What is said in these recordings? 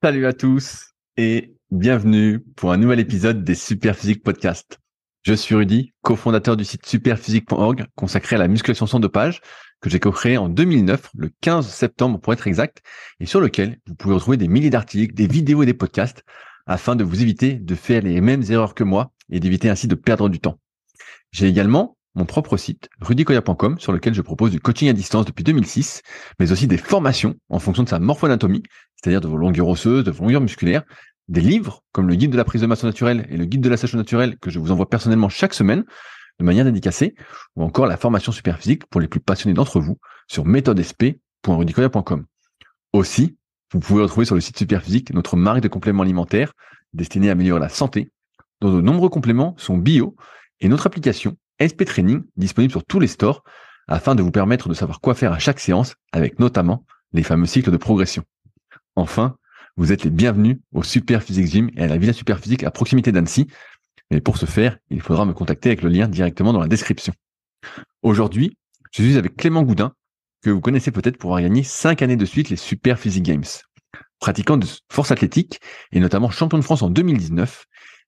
Salut à tous et bienvenue pour un nouvel épisode des Superphysique Podcast. Je suis Rudy, cofondateur du site superphysique.org consacré à la musculation sans dopage que j'ai co-créé en 2009, le 15 septembre pour être exact, et sur lequel vous pouvez retrouver des milliers d'articles, des vidéos et des podcasts afin de vous éviter de faire les mêmes erreurs que moi et d'éviter ainsi de perdre du temps. J'ai également mon propre site, rudykoya.com, sur lequel je propose du coaching à distance depuis 2006, mais aussi des formations en fonction de sa morphoanatomie, c'est-à-dire de vos longueurs osseuses, de vos longueurs musculaires, des livres comme le guide de la prise de masse naturelle et le guide de la sèche naturelle que je vous envoie personnellement chaque semaine de manière dédicacée, ou encore la formation Superphysique pour les plus passionnés d'entre vous sur méthodesp.rudykoya.com. Aussi, vous pouvez retrouver sur le site Superphysique notre marque de compléments alimentaires destinée à améliorer la santé, dont de nombreux compléments sont bio, et notre application SP Training disponible sur tous les stores afin de vous permettre de savoir quoi faire à chaque séance avec notamment les fameux cycles de progression. Enfin, vous êtes les bienvenus au Superphysique Gym et à la Villa Superphysique à proximité d'Annecy. Mais pour ce faire, il faudra me contacter avec le lien directement dans la description. Aujourd'hui, je suis avec Clément Goudin, que vous connaissez peut-être pour avoir gagné 5 années de suite les Superphysique Games. Pratiquant de force athlétique et notamment champion de France en 2019,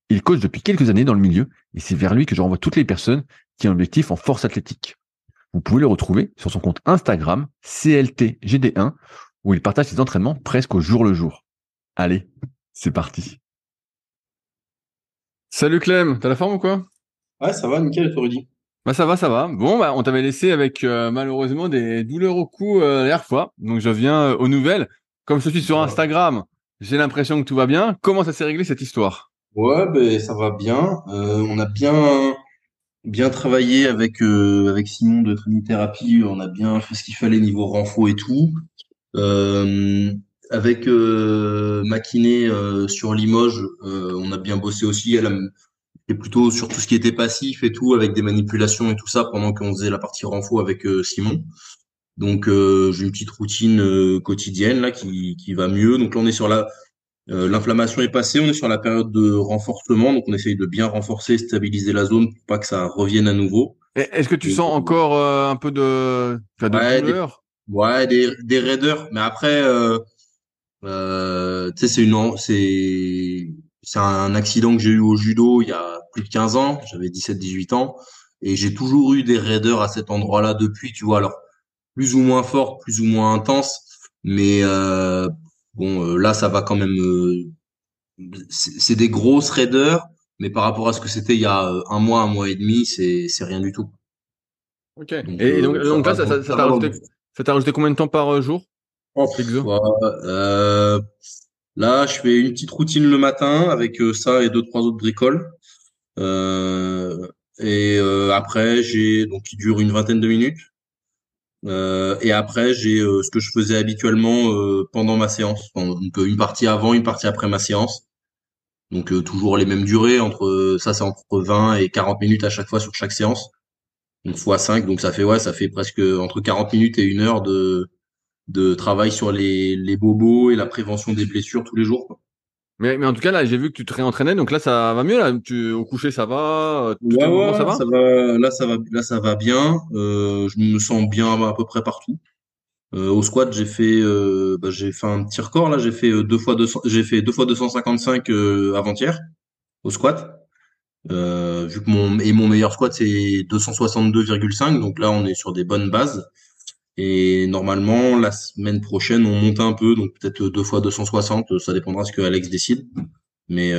il coach depuis quelques années dans le milieu et c'est vers lui que je renvoie toutes les personnes qui ont un objectif en force athlétique. Vous pouvez le retrouver sur son compte Instagram CLTGD1 où il partage ses entraînements presque au jour le jour. Allez, c'est parti. Salut Clem, t'as la forme ou quoi? Ouais, ça va, nickel, et toi, Rudy? Bah ça va, ça va. Bon, bah on t'avait laissé avec malheureusement des douleurs au cou la dernière fois, donc je viens aux nouvelles. Comme je suis sur Ouais, Instagram, j'ai l'impression que tout va bien. Comment ça s'est réglé cette histoire? ouais, ben, ça va bien. On a bien travaillé avec Simon de Trinithérapie. On a bien fait ce qu'il fallait niveau renfo et tout. Euh, avec ma kiné sur Limoges, on a bien bossé aussi. Elle a fait plutôt sur tout ce qui était passif et tout, avec des manipulations et tout ça, pendant qu'on faisait la partie renfo avec Simon. Donc j'ai une petite routine quotidienne là qui va mieux. Donc là on est sur l'inflammation est passée, on est sur la période de renforcement, donc on essaye de bien renforcer, stabiliser la zone pour pas que ça revienne à nouveau. Est-ce que tu Et, sens encore un peu de ouais, douleur? des raideurs, mais après, tu sais, c'est un accident que j'ai eu au judo il y a plus de 15 ans, j'avais 17-18 ans, et j'ai toujours eu des raideurs à cet endroit-là depuis, tu vois, alors plus ou moins fortes, plus ou moins intenses, mais bon, là ça va quand même. C'est des grosses raideurs, mais par rapport à ce que c'était il y a un mois et demi, c'est rien du tout. Ok. Donc Et donc là, ça va dans le bon sens. ça t'a rajouté combien de temps par jour, Oh, l'exo? ouais, là, je fais une petite routine le matin avec ça et deux trois autres bricoles. Euh, après, j'ai donc qui dure une vingtaine de minutes. Et après, j'ai ce que je faisais habituellement pendant ma séance. Donc une partie avant, une partie après ma séance. Donc toujours les mêmes durées ça c'est entre 20 et 40 minutes à chaque fois sur chaque séance. Donc fois 5, donc ça fait presque entre 40 minutes et 1 heure de travail sur les bobos et la prévention des blessures tous les jours, quoi. Mais en tout cas, là, j'ai vu que tu te réentraînais, donc là, ça va mieux, là. Au coucher, ça va, tous tes Ouais, mouvements, ça ouais, va? là ça va bien. Je me sens bien à peu près partout. Au squat, j'ai fait un petit record là. J'ai fait 2 fois 200, j'ai fait 2 fois 255 avant-hier au squat. Vu que mon meilleur squat c'est 262,5, donc là on est sur des bonnes bases. Et normalement la semaine prochaine on monte un peu, donc peut-être 2 fois 260, ça dépendra ce que Alex décide. Mais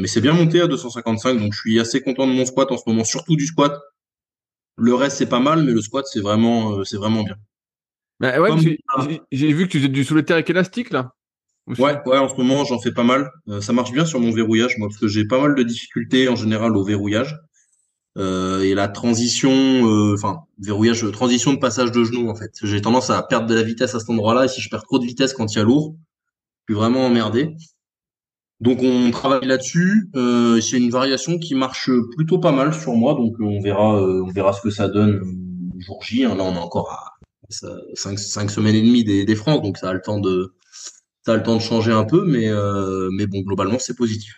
c'est bien monté à 255, donc je suis assez content de mon squat en ce moment, surtout du squat. Le reste c'est pas mal, mais le squat c'est vraiment bien. Mais ouais, parce Comme que j'ai vu que tu faisais du soulevé de terre avec élastique, là, aussi. ouais, en ce moment j'en fais pas mal. Ça marche bien sur mon verrouillage, moi, parce que j'ai pas mal de difficultés en général au verrouillage. Et la transition, verrouillage, transition de passage de genou en fait. J'ai tendance à perdre de la vitesse à cet endroit-là, et si je perds trop de vitesse quand il y a lourd, je suis vraiment emmerdé. Donc on travaille là-dessus. C'est une variation qui marche plutôt pas mal sur moi, donc on verra ce que ça donne jour J, hein. Là on est encore à 5 semaines et demie des France, donc ça a le temps de changer un peu, mais bon globalement c'est positif.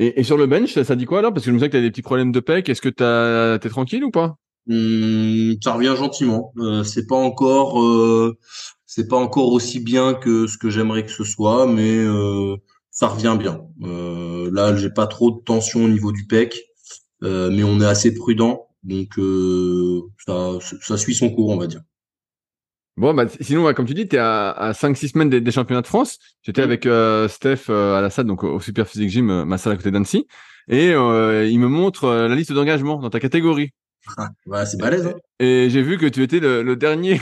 Et sur le bench, ça dit quoi, alors? Parce que je me disais que t'as des petits problèmes de pec. Est-ce que t'es tranquille ou pas? Ça revient gentiment. C'est pas encore. C'est pas encore aussi bien que ce que j'aimerais que ce soit, mais ça revient bien. Là, j'ai pas trop de tension au niveau du pec, mais on est assez prudent, donc ça suit son cours, on va dire. Bon, bah, sinon, ouais, comme tu dis, t'es à 5-6 semaines des championnats de France. J'étais Mm. avec Steph à la salle, donc au Super Physique Gym, ma salle à côté d'Annecy. Et il me montre la liste d'engagement dans ta catégorie. Ouais, c'est Et, balèze, hein. et j'ai vu que tu étais le dernier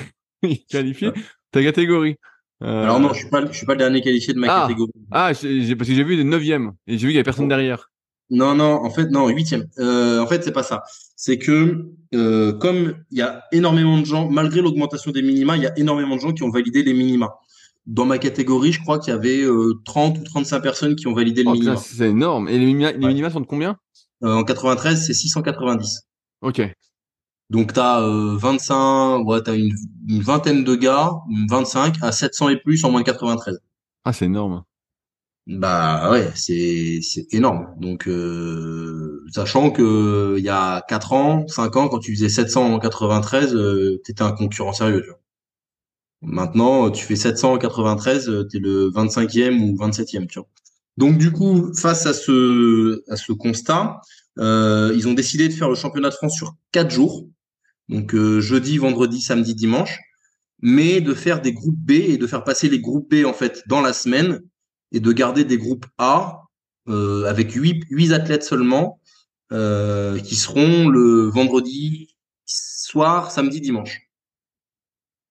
qualifié de ta catégorie. Alors non, Euh, je suis pas le dernier qualifié de ma ah, catégorie. parce que j'ai vu des 9e et j'ai vu qu'il y avait personne derrière. Non, non, en fait, non, huitième. En fait, c'est pas ça. C'est que comme il y a énormément de gens, malgré l'augmentation des minima, il y a énormément de gens qui ont validé les minima. Dans ma catégorie, je crois qu'il y avait 30 ou 35 personnes qui ont validé le Oh putain, minima. c'est énorme. Et les Ouais. minima sont de combien? En 93, c'est 690. Ok. Donc, tu as 25, ouais, t'as une vingtaine de gars, 25 à 700 et plus en moins de 93. Ah, c'est énorme. Bah ouais, c'est énorme. Donc sachant que il y a 4 ans, 5 ans, quand tu faisais 700 en 93, t'étais un concurrent sérieux, tu vois. Maintenant, tu fais 700 en 93, t'es le 25e ou 27e, tu vois. Donc du coup, face à ce constat, ils ont décidé de faire le championnat de France sur 4 jours. Donc jeudi, vendredi, samedi, dimanche, mais de faire des groupes B et de faire passer les groupes B en fait dans la semaine et de garder des groupes A avec huit athlètes seulement qui seront le vendredi soir, samedi, dimanche.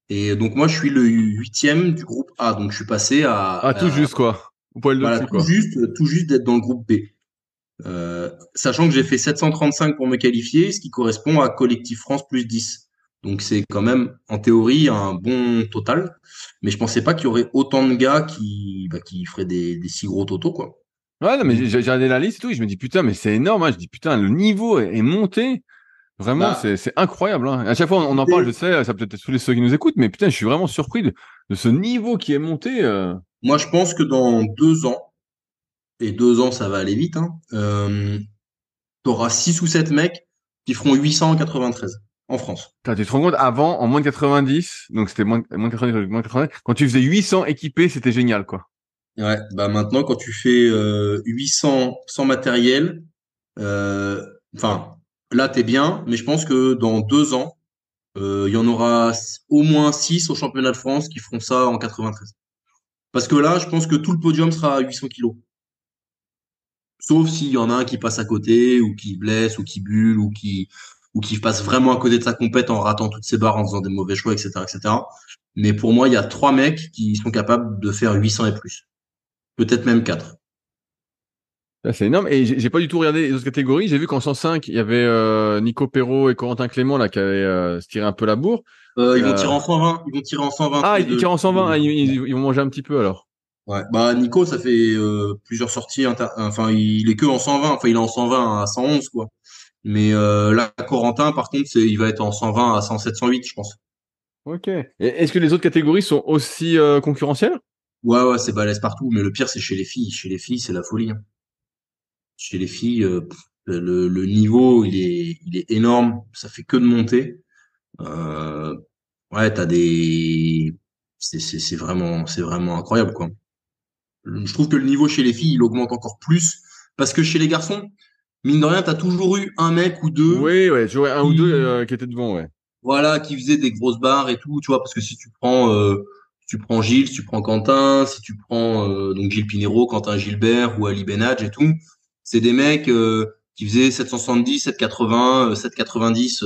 Et donc moi je suis le huitième du groupe A, donc je suis passé Ah, tout juste, quoi. Au poil voilà dessus, quoi. tout juste d'être dans le groupe B. Sachant que j'ai fait 735 pour me qualifier, ce qui correspond à Collectif France plus 10. Donc c'est quand même, en théorie, un bon total. Mais je pensais pas qu'il y aurait autant de gars qui feraient des si gros totaux, quoi. Ouais, non, mais Donc, j'ai regardé la liste et tout, et je me dis, putain, mais c'est énorme, hein. Je dis, putain, le niveau est monté. Vraiment, bah, c'est incroyable, hein. À chaque fois, on en parle, je sais, ça peut être tous les ceux qui nous écoutent, mais putain, je suis vraiment surpris de ce niveau qui est monté. moi, je pense que dans 2 ans, et 2 ans, ça va aller vite, hein, t'auras 6 ou 7 mecs qui feront 893 en France. Putain, tu te rends compte, avant, en moins de 90, donc c'était moins de 90, moins de 80, quand tu faisais 800 équipés, c'était génial, quoi. Ouais, bah maintenant, quand tu fais 800 sans matériel, euh, enfin, là, t'es bien, mais je pense que dans 2 ans, il y en aura au moins 6 au championnat de France qui feront ça en 93. Parce que là, je pense que tout le podium sera à 800 kilos. Sauf s'il y en a un qui passe à côté, ou qui blesse, ou qui bulle, ou qui passe vraiment à côté de sa compète en ratant toutes ses barres, en faisant des mauvais choix, etc., etc. Mais pour moi, il y a 3 mecs qui sont capables de faire 800 et plus. Peut-être même 4. Là, c'est énorme. Et j'ai pas du tout regardé les autres catégories. J'ai vu qu'en 105, il y avait Nico Perrault et Corentin Clément, là, qui avaient se tiré un peu la bourre. Ils vont Euh, tirer en 120. Ils vont tirer en 120 tous Ah, les ils deux. tirent en 120. Ah, ils vont manger un petit peu, alors. Ouais. Bah, Nico, ça fait plusieurs sorties. Enfin, il est que en 120. Enfin, il est en 120 à 111, quoi. Mais là, Corentin, par contre, il va être en 120 à 107, 108, je pense. Ok. Et est-ce que les autres catégories sont aussi concurrentielles? Ouais, ouais, c'est balèze partout. Mais le pire, c'est chez les filles. Chez les filles, c'est la folie, hein. Chez les filles, le niveau, il est énorme. Ça fait que de monter. Euh, ouais, c'est vraiment incroyable, quoi. Je trouve que le niveau chez les filles, il augmente encore plus. Parce que chez les garçons, mine de rien, t'as toujours eu un mec ou deux Oui, ouais, j'aurais un ou deux qui, qui étaient devant, ouais. voilà, qui faisait des grosses barres et tout, tu vois, parce que si tu prends Gilles, si tu prends Quentin, si tu prends donc Gilles Pinheiro, Quentin Gilbert ou Ali Benadj et tout, c'est des mecs qui faisaient 770, 780, 790,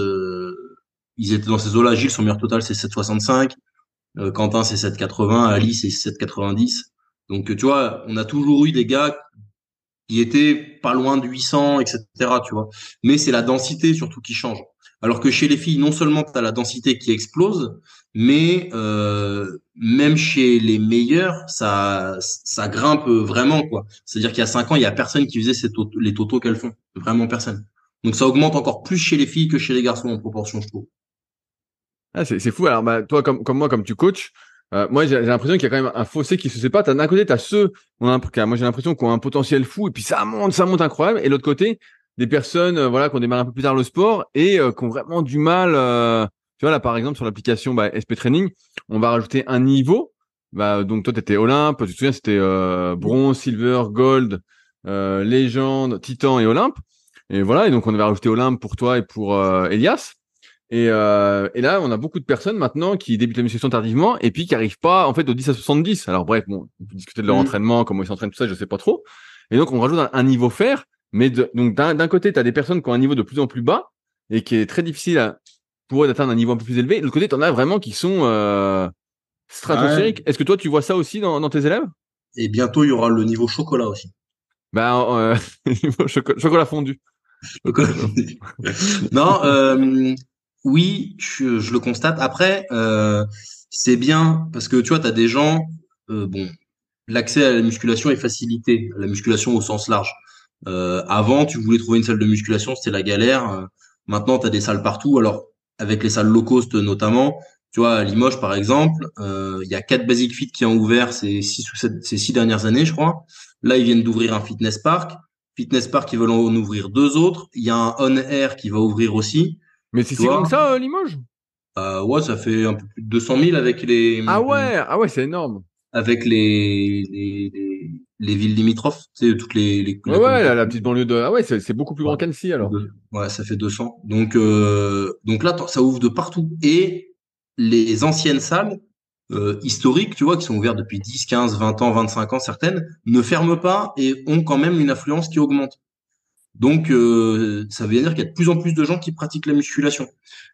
ils étaient dans ces eaux-là. Gilles, son meilleur total, c'est 765, Quentin, c'est 780, Ali, c'est 790. Donc, tu vois, on a toujours eu des gars qui était pas loin de 800, etc., tu vois. Mais c'est la densité surtout qui change. Alors que chez les filles, non seulement tu as la densité qui explose, mais même chez les meilleurs, ça grimpe vraiment, quoi. C'est-à-dire qu'il y a 5 ans, il y a personne qui faisait les totaux qu'elles font. Vraiment personne. Donc ça augmente encore plus chez les filles que chez les garçons en proportion, je trouve. Ah, c'est fou. Alors, bah, toi, comme moi, comme tu coaches, moi, j'ai l'impression qu'il y a quand même un fossé qui se sépare. D'un côté, t'as ceux, moi, j'ai l'impression qu'ils ont un potentiel fou, et puis ça monte incroyable. Et l'autre côté, des personnes, voilà, qui ont démarré un peu plus tard le sport et qui ont vraiment du mal. Tu vois, là, par exemple, sur l'application SP Training, on va rajouter un niveau. Bah, donc toi, tu étais Olympe, tu te souviens, c'était bronze, silver, gold, légende, titan et Olympe. Et voilà, et donc on va rajouter Olympe pour toi et pour Elias. Et là, on a beaucoup de personnes maintenant qui débutent la musculation tardivement et puis qui arrivent pas en fait au 10 à 70. Alors bref, bon, on peut discuter de leur Mm. entraînement, comment ils s'entraînent, tout ça, je sais pas trop. Et donc on rajoute un niveau fer, mais donc d'un côté, tu as des personnes qui ont un niveau de plus en plus bas et qui est très difficile pour eux d'atteindre un niveau un peu plus élevé. Et de l'autre côté, tu en as vraiment qui sont Ouais. stratosphériques. Est-ce que toi, tu vois ça aussi dans tes élèves? Et bientôt, il y aura le niveau chocolat aussi. Ben, niveau chocolat fondu. Chocolat. Non, oui, je le constate. Après, c'est bien parce que tu vois, tu as des gens, bon, l'accès à la musculation est facilité, la musculation au sens large. Avant, tu voulais trouver une salle de musculation, c'était la galère. Maintenant, tu as des salles partout. Alors, avec les salles low cost notamment, tu vois, à Limoges, par exemple, il y a 4 Basic Fit qui ont ouvert ces 6 dernières années, je crois. Là, ils viennent d'ouvrir un fitness park. Fitness park, ils veulent en ouvrir 2 autres. Il y a un On Air qui va ouvrir aussi. Mais c'est Tu si grand que vois, ça, Limoges? ouais, ça fait un peu plus de 200 000 Ah ouais, c'est énorme. avec les villes limitrophes, tu sais, toutes Ouais, la ouais, communauté. la petite banlieue de. Ah ouais, c'est beaucoup plus Ouais, grand qu'Annecy alors. Ouais, ça fait 200. Donc là, ça ouvre de partout. Et les anciennes salles historiques, tu vois, qui sont ouvertes depuis 10, 15, 20 ans, 25 ans, certaines, ne ferment pas et ont quand même une affluence qui augmente. Donc, ça veut dire qu'il y a de plus en plus de gens qui pratiquent la musculation.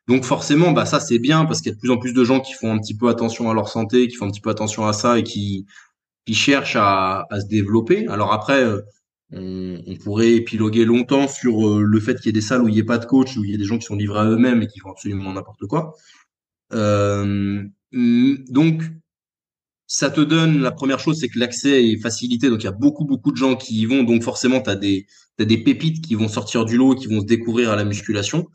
Donc, forcément, bah, ça, c'est bien parce qu'il y a de plus en plus de gens qui font un petit peu attention à leur santé, qui font un petit peu attention à ça et qui cherchent à se développer. Alors après, on pourrait épiloguer longtemps sur le fait qu'il y ait des salles où il n'y ait pas de coach, où il y a des gens qui sont livrés à eux-mêmes et qui font absolument n'importe quoi. Euh, donc, ça te donne, la première chose, c'est que l'accès est facilité. Donc, il y a beaucoup, beaucoup de gens qui y vont. Donc, forcément, t'as des pépites qui vont sortir du lot et qui vont se découvrir à la musculation.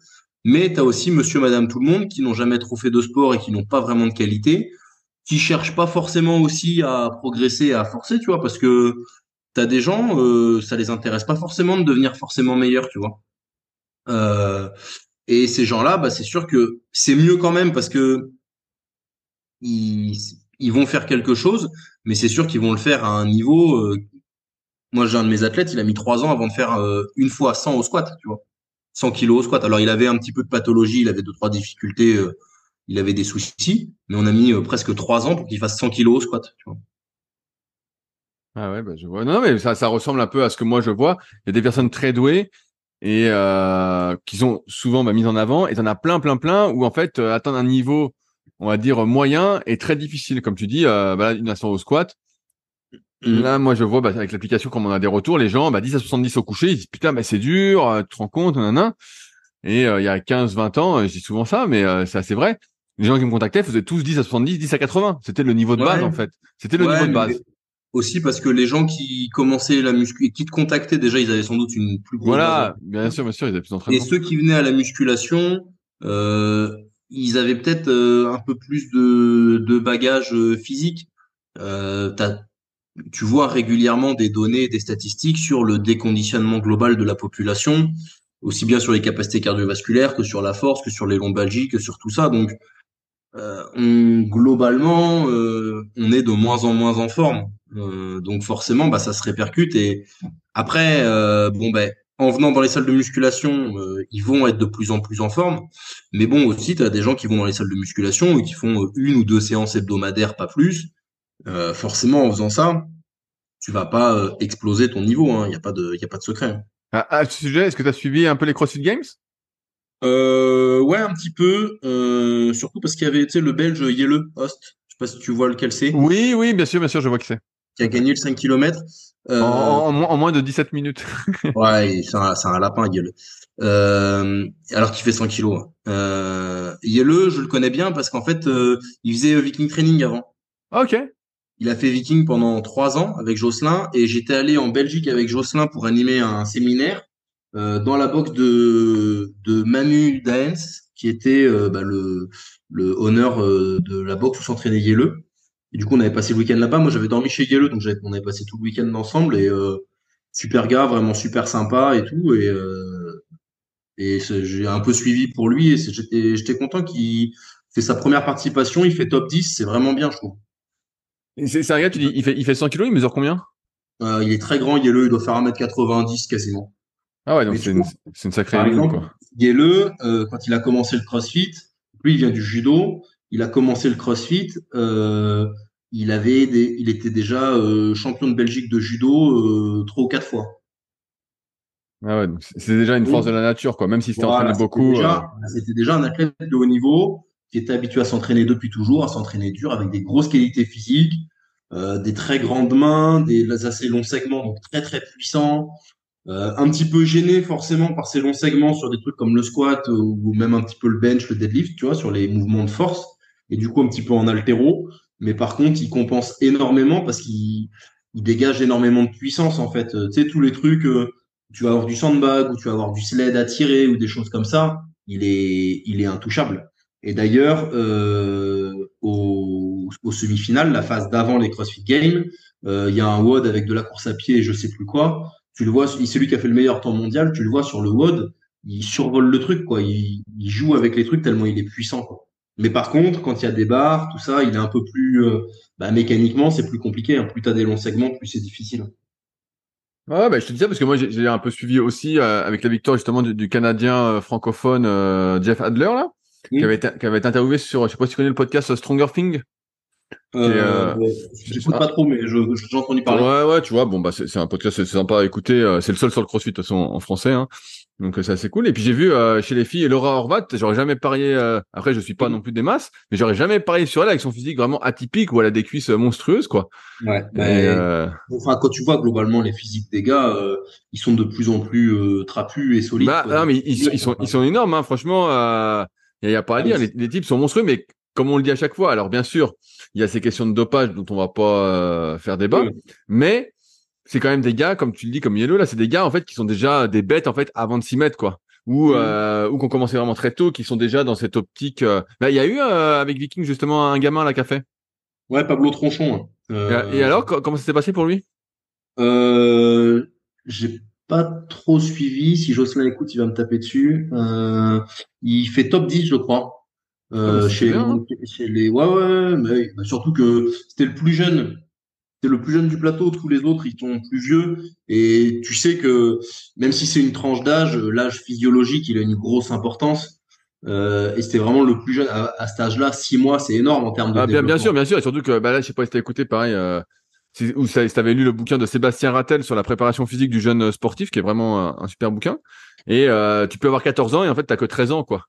Mais tu as aussi monsieur, madame, tout le monde qui n'ont jamais trop fait de sport et qui n'ont pas vraiment de qualité, qui cherchent pas forcément aussi à progresser, à forcer, tu vois, parce que t'as des gens, ça les intéresse pas forcément de devenir forcément meilleurs, tu vois. Euh, et ces gens-là, bah, c'est sûr que c'est mieux quand même parce que ils, ils vont faire quelque chose, mais c'est sûr qu'ils vont le faire à un niveau. Moi, j'ai un de mes athlètes, il a mis 3 ans avant de faire une fois 100 au squat, tu vois. 100 kilos au squat. Alors, il avait un petit peu de pathologie, il avait 2, 3 difficultés, il avait des soucis, mais on a mis presque 3 ans pour qu'il fasse 100 kilos au squat, tu vois. Ah ouais, bah je vois. Non, non, mais ça ressemble un peu à ce que moi je vois. Il y a des personnes très douées et qui sont souvent mises en avant. Et t'en as plein, plein, plein où en fait atteindre un niveau, on va dire moyen, est très difficile. Comme tu dis, bah, là, une nation au squat. Là, Mhm. moi, je vois bah, avec l'application, comme on a des retours, les gens, bah, 10 à 70 au coucher, ils disent putain, mais c'est dur, tu te rends compte, nanana. Et il y a 15, 20 ans, je dis souvent ça, mais c'est assez vrai. Les gens qui me contactaient faisaient tous 10 à 70, 10 à 80. C'était le niveau de base, en Ouais, fait. C'était le niveau ouais, de mais base. aussi parce que les gens qui commençaient la muscu et qui te contactaient, déjà, ils avaient sans doute une plus grosse base Voilà, d'entraînement. bien sûr, il y a plus Et d'entraînement. ceux qui venaient à la musculation, ils avaient peut-être un peu plus de bagages physiques. Tu vois régulièrement des données, des statistiques sur le déconditionnement global de la population, aussi bien sur les capacités cardiovasculaires que sur la force, que sur les lombalgies, que sur tout ça. Donc, globalement, on est de moins en moins en forme. Donc forcément, bah, ça se répercute. Et après, bon, ben, en venant dans les salles de musculation, ils vont être de plus en plus en forme. Mais bon, aussi, tu as des gens qui vont dans les salles de musculation et qui font 1 ou 2 séances hebdomadaires, pas plus. Forcément, en faisant ça, tu vas pas exploser ton niveau. Hein. Il y a pas de secret. À ce sujet, est-ce que tu as suivi un peu les CrossFit Games? Ouais, un petit peu. Surtout parce qu'il y avait, tu sais, le Belge Yele Host. Je sais pas si tu vois lequel c'est. Oui, oui, bien sûr, je vois que c'est. Qui a gagné le 5 kilomètres. En moins de 17 minutes. Ouais, c'est un lapin, Yele. Alors qu'il fait 100 kilos. Hein. Yele, je le connais bien parce qu'en fait, il faisait Viking Training avant. Ok. Il a fait Viking pendant 3 ans avec Jocelyn et j'étais allé en Belgique avec Jocelyn pour animer un séminaire dans la boxe de Manu Daens, qui était bah, le honneur de la boxe où s'entraînait Yele. Et du coup, on avait passé le week-end là-bas. Moi, j'avais dormi chez Yele, donc on avait passé tout le week-end ensemble et super gars, vraiment super sympa et tout. Et j'ai un peu suivi pour lui et j'étais content fait sa première participation, il fait top 10, c'est vraiment bien, je trouve. C'est un gars, tu dis, il fait 100 kilos, il mesure combien? Il est très grand, Yelleu, il doit faire 1,90 m quasiment. Ah ouais, donc Mais tu c'est une, vois, c'est une sacrée par boule, exemple, quoi. Yelleu, quand il a commencé le CrossFit, lui, il vient du judo, il a commencé le CrossFit, il était déjà champion de Belgique de judo 3 ou 4 fois. Ah ouais, donc c'est déjà une force Donc, de la nature, quoi. Même si c'était entraîné voilà, beaucoup. c'était déjà un athlète de haut niveau qui était habitué à s'entraîner depuis toujours, à s'entraîner dur, avec des grosses qualités physiques, des très grandes mains, des assez longs segments, donc très très puissants. Un petit peu gêné forcément par ces longs segments sur des trucs comme le squat ou même un petit peu le bench, le deadlift, tu vois, sur les mouvements de force et du coup un petit peu en haltéro. Mais par contre, il compense énormément parce qu'il dégage énormément de puissance en fait. Tu sais, tous les trucs, tu vas avoir du sandbag ou tu vas avoir du sled à tirer ou des choses comme ça, il est intouchable. Et d'ailleurs, au semi-finales, la phase d'avant les CrossFit Games, il y a un WOD avec de la course à pied et je sais plus quoi. Tu le vois, c'est lui qui a fait le meilleur temps mondial, tu le vois sur le WOD, il survole le truc, quoi. Il joue avec les trucs tellement il est puissant, quoi. Mais par contre, quand il y a des barres, tout ça, il est un peu plus, mécaniquement, c'est plus compliqué, hein. Plus tu as des longs segments, plus c'est difficile. Ouais, bah, je te dis ça parce que moi, j'ai un peu suivi aussi avec la victoire justement du Canadien francophone Jeff Adler, là, Hmm. qui avait été interviewé sur, je sais pas si tu connais le podcast Stronger Thing, qui est, Ouais, j'écoute pas trop, mais j'ai entendu parler. ouais, ouais, tu vois, bon, bah, c'est un podcast, c'est sympa à écouter. C'est le seul sur le CrossFit, de toute façon, en français, hein. Donc, c'est assez cool. Et puis, j'ai vu chez les filles Laura Horvat, j'aurais jamais parié, après, je suis pas non plus des masses, mais j'aurais jamais parié sur elle avec son physique vraiment atypique où elle a des cuisses monstrueuses, quoi. Ouais, Et, enfin, quand tu vois globalement les physiques des gars, ils sont de plus en plus trapus et solides, bah, quoi. non, Donc, mais ils sont énormes, hein, franchement, y a pas à ah, mais dire. Les types sont monstrueux, mais comme on le dit à chaque fois, alors, bien sûr, il y a ces questions de dopage dont on va pas faire débat, mais c'est quand même des gars, comme tu le dis, comme Yellow, là, c'est des gars, en fait, qui sont déjà des bêtes, en fait, avant de s'y mettre, quoi. Ou qu'on commençait vraiment très tôt, qui sont déjà dans cette optique. Bah, il y a eu, avec Viking, justement, un gamin, là, qui a fait. ouais, Pablo Tronchon, hein. Et alors, comment ça s'est passé pour lui? Euh, j'ai pas trop suivi. Si Jocelyn écoute, il va me taper dessus. Il fait top 10, je crois. Ah, bah, c'est Chez, bien, hein. chez les. Ouais, ouais, mais bah, surtout que c'était le plus jeune. C'était le plus jeune du plateau. Tous les autres, ils sont plus vieux. Et tu sais que même si c'est une tranche d'âge, l'âge physiologique, il a une grosse importance. Et c'était vraiment le plus jeune. À cet âge-là, 6 mois, c'est énorme en termes de Ah, bien sûr, développement. bien sûr. Et surtout que, bah, là, je sais pas si t'as écouté, pareil, ou si t'avais lu le bouquin de Sébastien Rattel sur la préparation physique du jeune sportif, qui est vraiment un super bouquin. Et tu peux avoir 14 ans et en fait, t'as que 13 ans, quoi.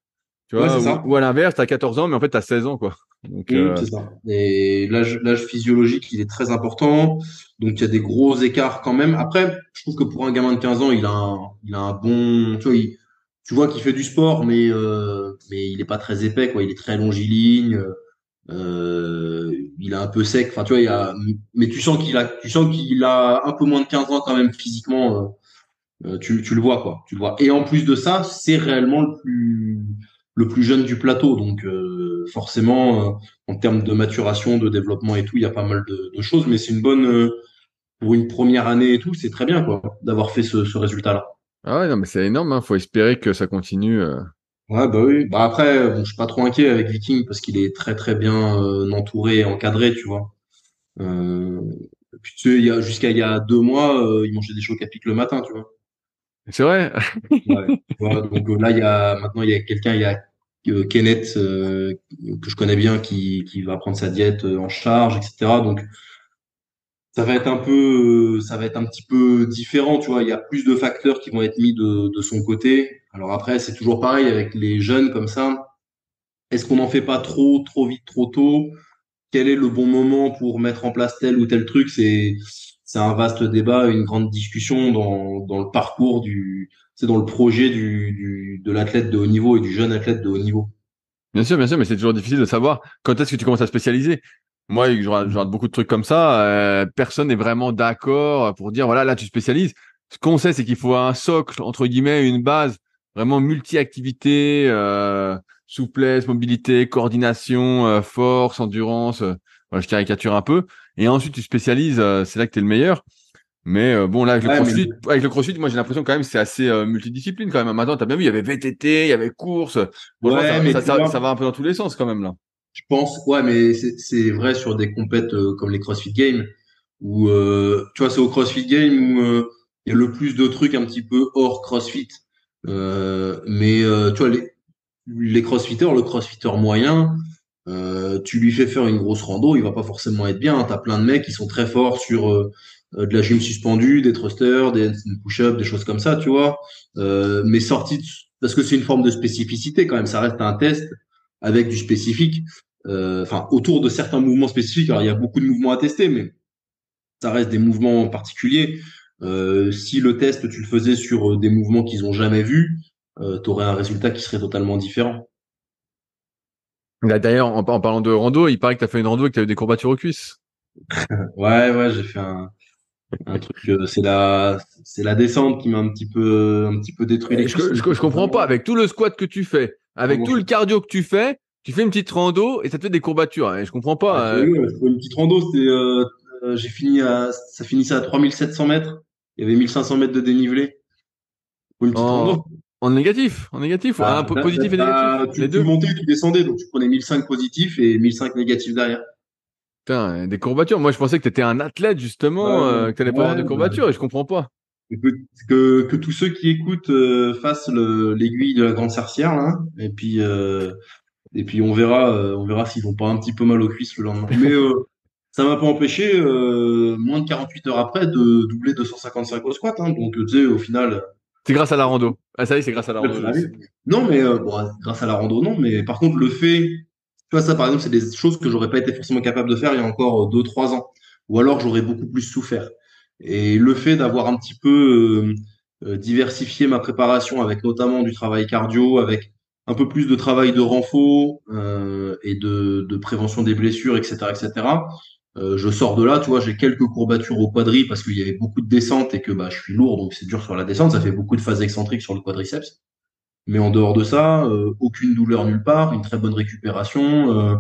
Tu Ouais, vois, c'est ça. ou à l'inverse, t'as 14 ans, mais en fait, t'as 16 ans, quoi. Donc, C'est ça. Et l'âge physiologique, il est très important. Donc, il y a des gros écarts quand même. Après, je trouve que pour un gamin de 15 ans, il a un bon, tu vois, tu vois qu'il fait du sport, mais il est pas très épais, quoi. Il est très longiligne. Il est un peu sec. Enfin, tu vois, mais tu sens qu'il a un peu moins de 15 ans quand même physiquement. Tu le vois, quoi. Tu le vois. Et en plus de ça, c'est réellement le plus jeune du plateau. Donc, forcément, en termes de maturation, de développement et tout, il y a pas mal de choses. Mais c'est une bonne, pour une première année et tout, c'est très bien, quoi, d'avoir fait ce résultat-là. ah ouais, non, mais c'est énorme, hein. Faut espérer que ça continue. Ouais, bah oui. Bah après, bon, je suis pas trop inquiet avec Viking parce qu'il est très, très bien entouré et encadré, tu vois. Euh, Puis, tu sais, jusqu'à il y a 2 mois, il mangeait des chocs à pic le matin, tu vois. C'est vrai? Ouais. Voilà, donc là, maintenant, il y a quelqu'un, il y a Kenneth, que je connais bien, qui va prendre sa diète en charge, etc. Donc, ça va être un petit peu différent, tu vois. Il y a plus de facteurs qui vont être mis de son côté. Alors après, c'est toujours pareil avec les jeunes comme ça. Est-ce qu'on n'en fait pas trop, trop vite, trop tôt? Quel est le bon moment pour mettre en place tel ou tel truc? C'est un vaste débat, une grande discussion dans le parcours c'est dans le projet de l'athlète de haut niveau et du jeune athlète de haut niveau. Bien sûr, mais c'est toujours difficile de savoir quand est-ce que tu commences à spécialiser. Moi, je regarde beaucoup de trucs comme ça. Personne n'est vraiment d'accord pour dire, voilà, là, tu spécialises. Ce qu'on sait, c'est qu'il faut un socle, entre guillemets, une base vraiment multi-activité, souplesse, mobilité, coordination, force, endurance. Voilà, je caricature un peu. Et ensuite, tu spécialises, c'est là que tu es le meilleur. Mais bon, là, Ouais, mais avec le CrossFit, moi, j'ai l'impression quand même, c'est assez multidiscipline quand même. Maintenant, t'as bien vu, il y avait VTT, il y avait course. Franchement, ouais, mais tu ça vois, va un peu dans tous les sens quand même là. je pense, ouais, mais c'est vrai sur des compètes comme les CrossFit Games, où, tu vois, c'est au CrossFit Games où il y a le plus de trucs un petit peu hors CrossFit. Mais tu vois, les CrossFitters, le CrossFitter moyen, tu lui fais faire une grosse rando, il va pas forcément être bien. T'as plein de mecs qui sont très forts sur de la gym suspendue, des thrusters, des handstand push-up, des choses comme ça, tu vois. Mais parce que c'est une forme de spécificité quand même, ça reste un test avec du spécifique. Enfin, autour de certains mouvements spécifiques. Alors, il y a beaucoup de mouvements à tester, mais ça reste des mouvements particuliers. Si le test, tu le faisais sur des mouvements qu'ils ont jamais vus, tu aurais un résultat qui serait totalement différent. Là, d'ailleurs, en parlant de rando, il paraît que t'as fait une rando et que t'as eu des courbatures aux cuisses. Ouais, ouais, j'ai fait un truc. C'est la descente qui m'a un petit peu détruit les Et cuisses. je comprends pas, avec tout le squat que tu fais, avec Vraiment tout le chaud. cardio que tu fais une petite rando et ça te fait des courbatures. Et je comprends Ah, pas. t'as vu, c'était une petite rando, ça finissait à 3700 mètres. Il y avait 1500 mètres de dénivelé pour une petite En, rando. en négatif, un Ah, peu positif et négatif, les tu deux. montais, tu descendais, donc tu prenais 1005 positifs et 1005 négatifs derrière. Putain, des courbatures. Moi, je pensais que t'étais un athlète justement, Ouais, non. que t'allais pas avoir de Ouais, bah, courbatures et je comprends pas. que tous ceux qui écoutent fassent l'aiguille de la grande sorcière là, et puis on verra s'ils ont pas un petit peu mal aux cuisses le lendemain. Mais ça m'a pas empêché, moins de 48 heures après, de doubler 255 au squat. Hein. Donc, tu sais, au final, C'est grâce à la rando. Ah, ça y est, c'est grâce à la rando, je le sais. non, mais bon, grâce à la rando, non. Mais par contre, le fait, tu vois, ça, par exemple, c'est des choses que j'aurais pas été forcément capable de faire il y a encore 2, 3 ans. Ou alors, j'aurais beaucoup plus souffert. Et le fait d'avoir un petit peu diversifié ma préparation avec notamment du travail cardio, avec un peu plus de travail de renfo et de prévention des blessures, etc., etc. Je sors de là, tu vois, j'ai quelques courbatures au quadri parce qu'il y avait beaucoup de descente et que bah, je suis lourd, donc c'est dur sur la descente. Ça fait beaucoup de phases excentriques sur le quadriceps. Mais en dehors de ça, aucune douleur nulle part, une très bonne récupération,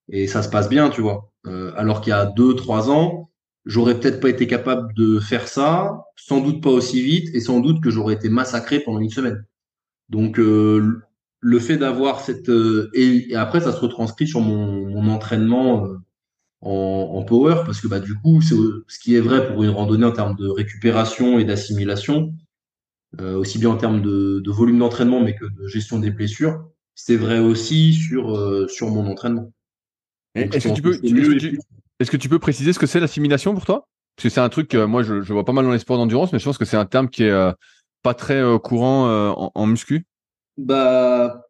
et ça se passe bien, tu vois. Alors qu'il y a 2, 3 ans, j'aurais peut-être pas été capable de faire ça, sans doute pas aussi vite, et sans doute que j'aurais été massacré pendant une semaine. Donc le fait d'avoir et après ça se retranscrit sur mon entraînement en power, parce que bah du coup, c'est ce qui est vrai pour une randonnée en termes de récupération et d'assimilation aussi bien en termes de volume d'entraînement, mais que de gestion des blessures, c'est vrai aussi sur mon entraînement. Donc, je pense que c'est mieux et plus. Est-ce que tu peux préciser ce que c'est l'assimilation pour toi? Parce que c'est un truc que moi, je vois pas mal dans les sports d'endurance, mais je pense que c'est un terme qui est pas très courant en muscu. Bah,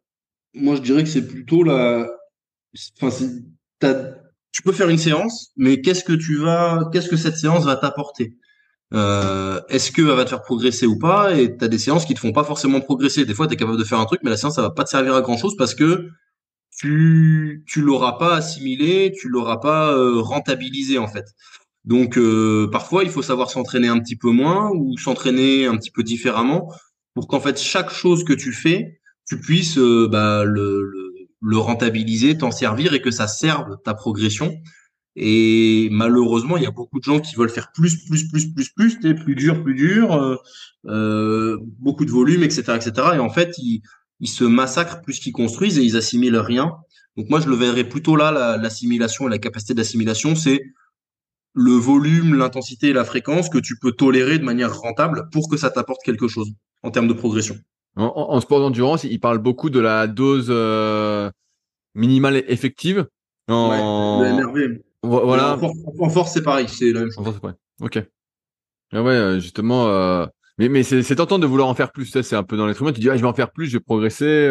moi, je dirais que c'est plutôt enfin, t'as- tu peux faire une séance, mais qu'est-ce que cette séance va t'apporter? Est-ce qu'elle va te faire progresser ou pas? Et tu as des séances qui te font pas forcément progresser. Des fois, tu es capable de faire un truc, mais la séance, ça va pas te servir à grand-chose parce que tu l'auras pas assimilé, tu l'auras pas rentabilisé en fait. Donc parfois il faut savoir s'entraîner un petit peu moins ou s'entraîner un petit peu différemment pour qu'en fait chaque chose que tu fais, tu puisses bah, le rentabiliser, t'en servir et que ça serve ta progression. Et malheureusement, il y a beaucoup de gens qui veulent faire plus, tu sais, plus dur, beaucoup de volume, etc., etc. Et en fait, ils se massacrent plus qu'ils construisent et ils assimilent rien. Donc moi, je le verrais plutôt là, l'assimilation et la capacité d'assimilation, c'est le volume, l'intensité et la fréquence que tu peux tolérer de manière rentable pour que ça t'apporte quelque chose en termes de progression. En sport d'endurance, il parle beaucoup de la dose minimale et effective. Ouais, le En MRV. Mais voilà. en force, c'est pareil, c'est la même chose. Enfin, c'est vrai. Ok. Ah ouais, justement. Mais c'est tentant de vouloir en faire plus. Ça, c'est un peu dans l'être humain. Tu dis, ah, je vais en faire plus, je vais progresser.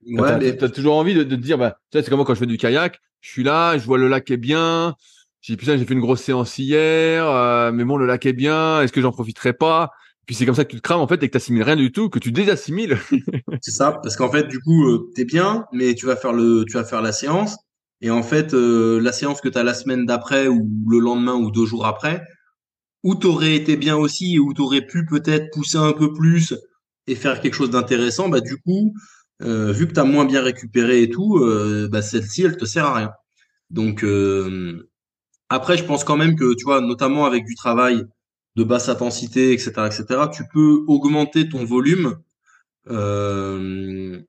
Ouais, mais T'as toujours envie de te dire, bah, tu sais, c'est comme moi quand je fais du kayak. Je suis là, je vois le lac est bien. Je dis, putain, j'ai fait une grosse séance hier, mais bon, le lac est bien. Est-ce que j'en profiterai pas? Puis c'est comme ça que tu te crames en fait et que t'assimiles rien du tout, que tu désassimiles. c'est ça, parce qu'en fait, du coup, t'es bien, mais tu vas faire la séance, et en fait, la séance que t'as la semaine d'après ou le lendemain ou 2 jours après, où t'aurais été bien aussi et où t'aurais pu peut-être pousser un peu plus et faire quelque chose d'intéressant, bah du coup, vu que t'as moins bien récupéré et tout, bah celle-ci, elle te sert à rien. Donc après, je pense quand même que, tu vois, notamment avec du travail. de basse intensité, etc., etc., tu peux augmenter ton volume euh,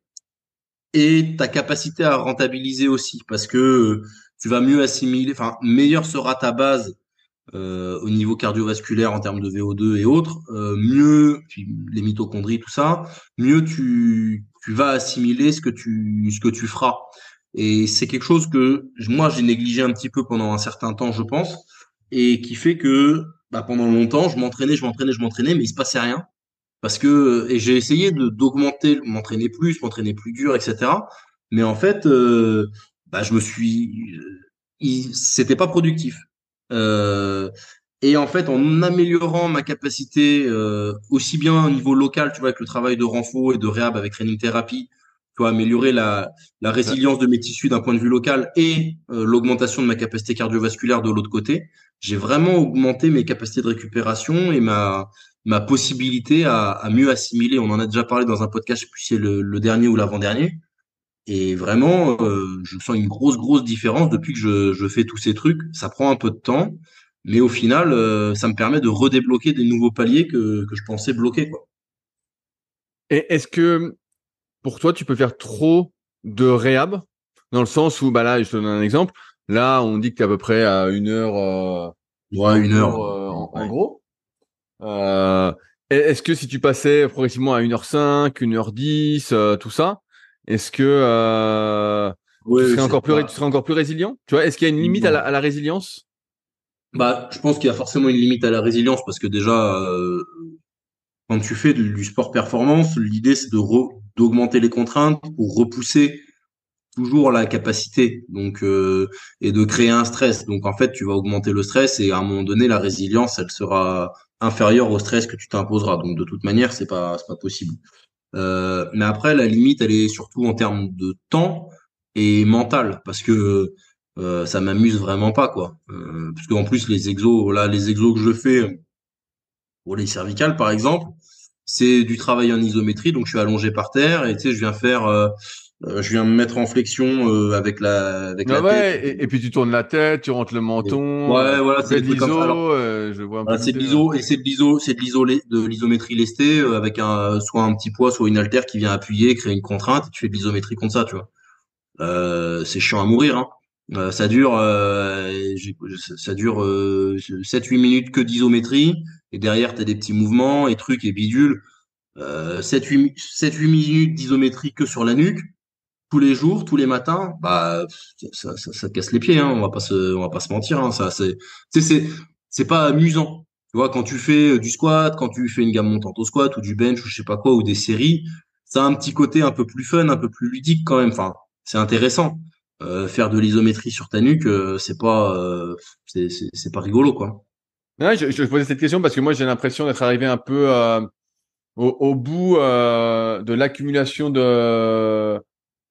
et ta capacité à rentabiliser aussi, parce que tu vas mieux assimiler, enfin, meilleure sera ta base au niveau cardiovasculaire en termes de VO2 et autres, mieux, puis les mitochondries, tout ça, mieux tu vas assimiler ce que tu feras. Et c'est quelque chose que moi j'ai négligé un petit peu pendant un certain temps, je pense, et qui fait que bah, pendant longtemps, je m'entraînais, mais il se passait rien. Parce que et j'ai essayé de d'augmenter, m'entraîner plus dur, etc. Mais en fait, bah, c'était pas productif. Euh, et en fait, en améliorant ma capacité aussi bien au niveau local, tu vois, avec le travail de renfort et de réhab avec training thérapie, tu vois, améliorer la Ouais. résilience de mes tissus d'un point de vue local et l'augmentation de ma capacité cardiovasculaire de l'autre côté, j'ai vraiment augmenté mes capacités de récupération et ma possibilité à mieux assimiler. On en a déjà parlé dans un podcast, je sais plus si c'est le dernier ou l'avant-dernier. Et vraiment, je sens une grosse différence depuis que je fais tous ces trucs. Ça prend un peu de temps, mais au final, ça me permet de redébloquer des nouveaux paliers que je pensais bloquer, quoi. Et est-ce que pour toi, tu peux faire trop de réhab dans le sens où, bah là, je te donne un exemple. Là, on dit que tu es à peu près à Ouais, une une heure heure. en Ouais. gros. Euh, est-ce que si tu passais progressivement à 1h05, 1h10, tout ça, est-ce que Ouais, tu serais encore plus résilient? Tu vois, est-ce qu'il y a une limite non. à la résilience? Bah, je pense qu'il y a forcément une limite à la résilience parce que déjà, quand tu fais du sport performance, l'idée c'est d'augmenter les contraintes pour repousser toujours la capacité et de créer un stress. Donc en fait, tu vas augmenter le stress et à un moment donné, la résilience, elle sera inférieure au stress que tu t'imposeras. Donc de toute manière, c'est pas possible. Mais après, la limite, elle est surtout en termes de temps et mental parce que ça m'amuse vraiment pas quoi. Parce qu'en plus les exos que je fais pour les cervicales par exemple, c'est du travail en isométrie. Donc je suis allongé par terre et tu sais, je viens me mettre en flexion avec Ah la tête. ouais, et puis tu tournes la tête, tu rentres le menton, Ouais, voilà, tu c'est fais des de trucs comme ça. Alors, l'iso, je vois un peu voilà, c'est de l'idée. Ouais. l'iso et c'est de de l'isométrie lestée avec soit un petit poids, soit une haltère qui vient appuyer, créer une contrainte. Et tu fais de l'isométrie comme ça, tu vois. C'est chiant à mourir, hein. Ça dure 7-8 minutes que d'isométrie et derrière t'as des petits mouvements et trucs et bidules. 7-8 minutes d'isométrie que sur la nuque tous les jours, tous les matins, bah ça te casse les pieds, hein, on va pas se mentir, hein, ça c'est pas amusant. Tu vois, quand tu fais du squat, quand tu fais une gamme montante au squat ou du bench ou je sais pas quoi ou des séries, ça a un petit côté un peu plus fun, un peu plus ludique quand même. Enfin, c'est intéressant. Faire de l'isométrie sur ta nuque, c'est pas rigolo quoi. Ouais, je posais cette question parce que moi j'ai l'impression d'être arrivé un peu au bout de l'accumulation de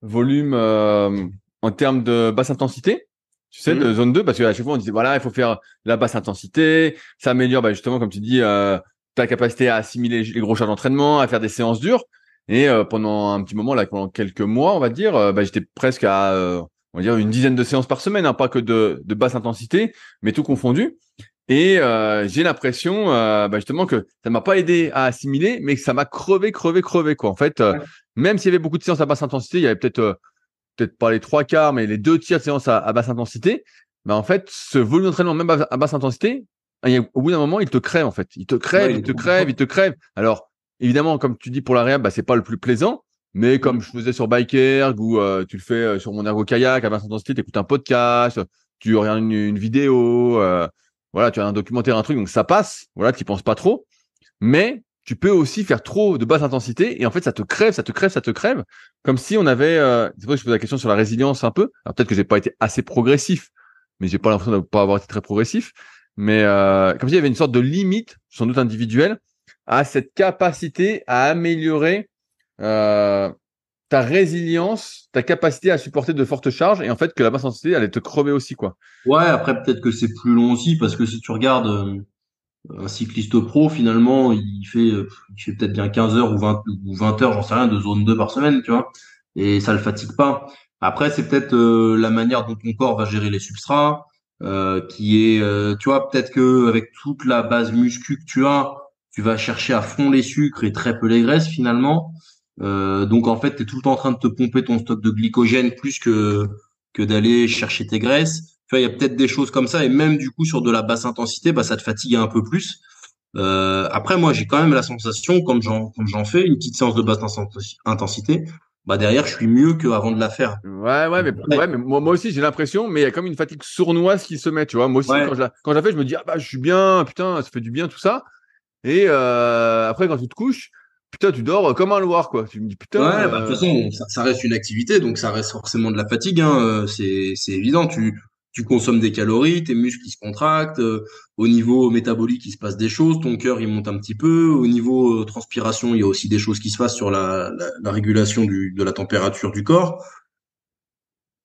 volume en termes de basse intensité, tu sais, de Hmm. zone 2, parce qu'à chaque fois on disait voilà, il faut faire la basse intensité, ça améliore bah, justement, comme tu dis, ta capacité à assimiler les gros charges d'entraînement, à faire des séances dures. Et pendant un petit moment, là, pendant quelques mois, on va dire, bah, j'étais presque à, on va dire, une dizaine de séances par semaine, hein, pas que de basse intensité, mais tout confondu. Et j'ai l'impression, bah, justement, que ça m'a pas aidé à assimiler, mais que ça m'a crevé, quoi. En fait, même s'il y avait beaucoup de séances à basse intensité, il y avait peut-être pas les trois quarts, mais les deux tiers de séances à basse intensité. Bah, en fait, ce volume d'entraînement, même à basse intensité, au bout d'un moment, il te crève, en fait. Il te crève, Ouais, il il est te trop crève, il puissant. te crève. Alors, évidemment, comme tu dis pour la réhab, bah, c'est pas le plus plaisant, mais comme Hmm. je faisais sur Bikerg ou tu le fais sur mon ergo kayak à basse intensité, tu écoutes un podcast, tu regardes une vidéo, voilà, tu as un documentaire, un truc, donc ça passe, voilà, tu penses pas trop. Mais tu peux aussi faire trop de basse intensité et en fait ça te crève, ça te crève, ça te crève, comme si on avait. C'est vrai que je pose la question sur la résilience un peu. Alors peut-être que j'ai pas été assez progressif, mais j'ai pas l'impression de pas avoir été très progressif. Mais comme s'il y avait une sorte de limite, sans doute individuelle, à cette capacité à améliorer euh, ta résilience, ta capacité à supporter de fortes charges, et en fait que la basse intensité allait te crever aussi, quoi. Ouais, après peut-être que c'est plus long aussi parce que si tu regardes un cycliste pro, finalement, il fait peut-être bien 15 heures ou 20 heures, j'en sais rien, de zone 2 par semaine, tu vois. Et ça le fatigue pas. Après, c'est peut-être la manière dont ton corps va gérer les substrats. qui est, tu vois, peut-être que avec toute la base muscu que tu as, tu vas chercher à fond les sucres et très peu les graisses finalement. Donc en fait, tu es tout le temps en train de te pomper ton stock de glycogène plus que d'aller chercher tes graisses. Tu vois, il y a peut-être des choses comme ça et même du coup sur de la basse intensité, bah ça te fatigue un peu plus. Après, moi, j'ai quand même la sensation, quand j'en fais une petite séance de basse intensité, bah derrière, je suis mieux qu'avant de la faire. Ouais, mais moi aussi, j'ai l'impression, mais il y a comme une fatigue sournoise qui se met, tu vois. Moi aussi, Ouais, quand je la fais, je me dis, ah bah, je suis bien, putain, ça fait du bien, tout ça. Et après, quand tu te couches, putain, tu dors comme un loir, quoi. Tu me dis, putain, ouais, bah de toute façon, ça reste une activité, donc ça reste forcément de la fatigue, hein. C'est évident. Tu consommes des calories, tes muscles qui se contractent. Au niveau métabolique, il se passe des choses. Ton cœur, il monte un petit peu. Au niveau transpiration, il y a aussi des choses qui se passent sur la régulation de la température du corps.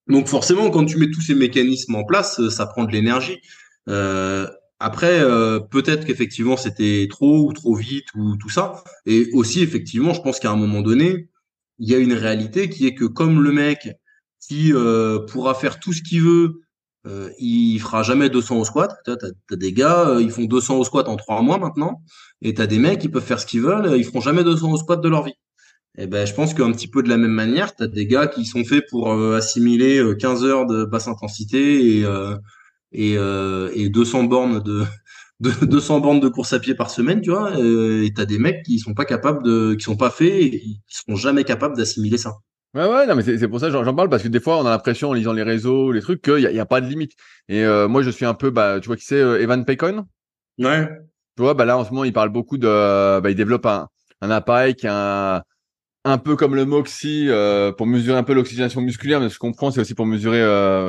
Donc forcément, quand tu mets tous ces mécanismes en place, ça prend de l'énergie. Euh, Après, peut-être qu'effectivement c'était trop ou trop vite ou tout ça. Et aussi, effectivement, je pense qu'à un moment donné, il y a une réalité qui est que comme le mec qui pourra faire tout ce qu'il veut, il fera jamais 200 au squat. T'as des gars, ils font 200 au squat en 3 mois maintenant, et t'as des mecs qui peuvent faire ce qu'ils veulent, ils feront jamais 200 au squat de leur vie. Eh ben, je pense qu'un petit peu de la même manière, tu as des gars qui sont faits pour assimiler 15 heures de basse intensité et 200 bornes de 200 bornes de course à pied par semaine, tu vois. Et tu as des mecs qui sont pas capables qui sont pas faits et qui seront jamais capables d'assimiler ça. ouais, non, mais c'est pour ça que j'en parle, parce que des fois, on a l'impression, en lisant les réseaux, les trucs, qu'il y a pas de limite. Et moi, je suis un peu, bah, tu vois qui c'est, Evan Paycon? Ouais. Tu vois, bah là, en ce moment, il parle beaucoup bah, il développe un appareil qui est un peu comme le Moxy, pour mesurer un peu l'oxygénation musculaire, mais ce que je comprends, c'est aussi pour mesurer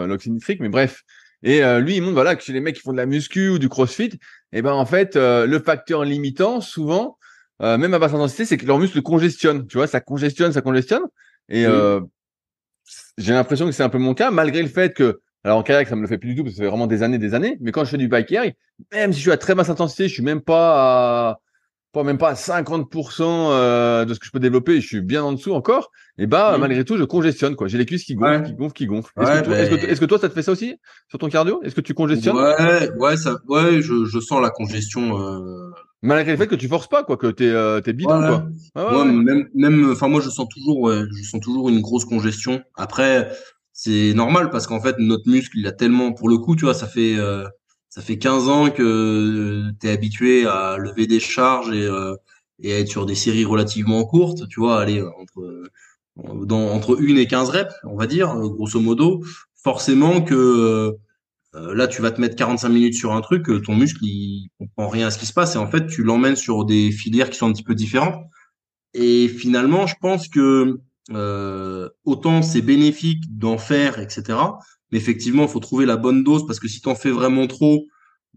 l'oxyde nitrique, mais bref. Et lui, il montre, voilà, que chez les mecs qui font de la muscu ou du crossfit, et ben en fait, le facteur limitant, souvent, même à basse intensité, c'est que leurs muscles congestionnent. Tu vois, ça congestionne, ça congestionne. Et Mm. j'ai l'impression que c'est un peu mon cas, malgré le fait que, alors en kayak, ça me le fait plus du tout, parce que ça fait vraiment des années, mais quand je fais du bike air, même si je suis à très basse intensité, je suis même pas à 50% de ce que je peux développer, et je suis bien en dessous encore, et bah, Mm. malgré tout, je congestionne, quoi. J'ai les cuisses qui gonflent, Ouais. qui gonflent, qui gonflent. Ouais, ben, Est-ce que toi, ça te fait ça aussi sur ton cardio? Est-ce que tu congestionnes? ouais, je sens la congestion. Malgré le fait que tu forces pas, quoi, que t'es bidon, Ouais. quoi. Ah Moi, ouais, ouais. enfin, moi, je sens toujours une grosse congestion. Après, c'est normal parce qu'en fait, notre muscle, il a tellement, pour le coup, tu vois, ça fait 15 ans que tu es habitué à lever des charges et à être sur des séries relativement courtes, tu vois, aller entre 1 et 15 reps, on va dire, grosso modo. Forcément que, là, tu vas te mettre 45 minutes sur un truc, ton muscle, il comprend rien à ce qui se passe et en fait, tu l'emmènes sur des filières qui sont un petit peu différentes. Et finalement, je pense que autant c'est bénéfique d'en faire, etc. Mais effectivement, il faut trouver la bonne dose parce que si tu en fais vraiment trop,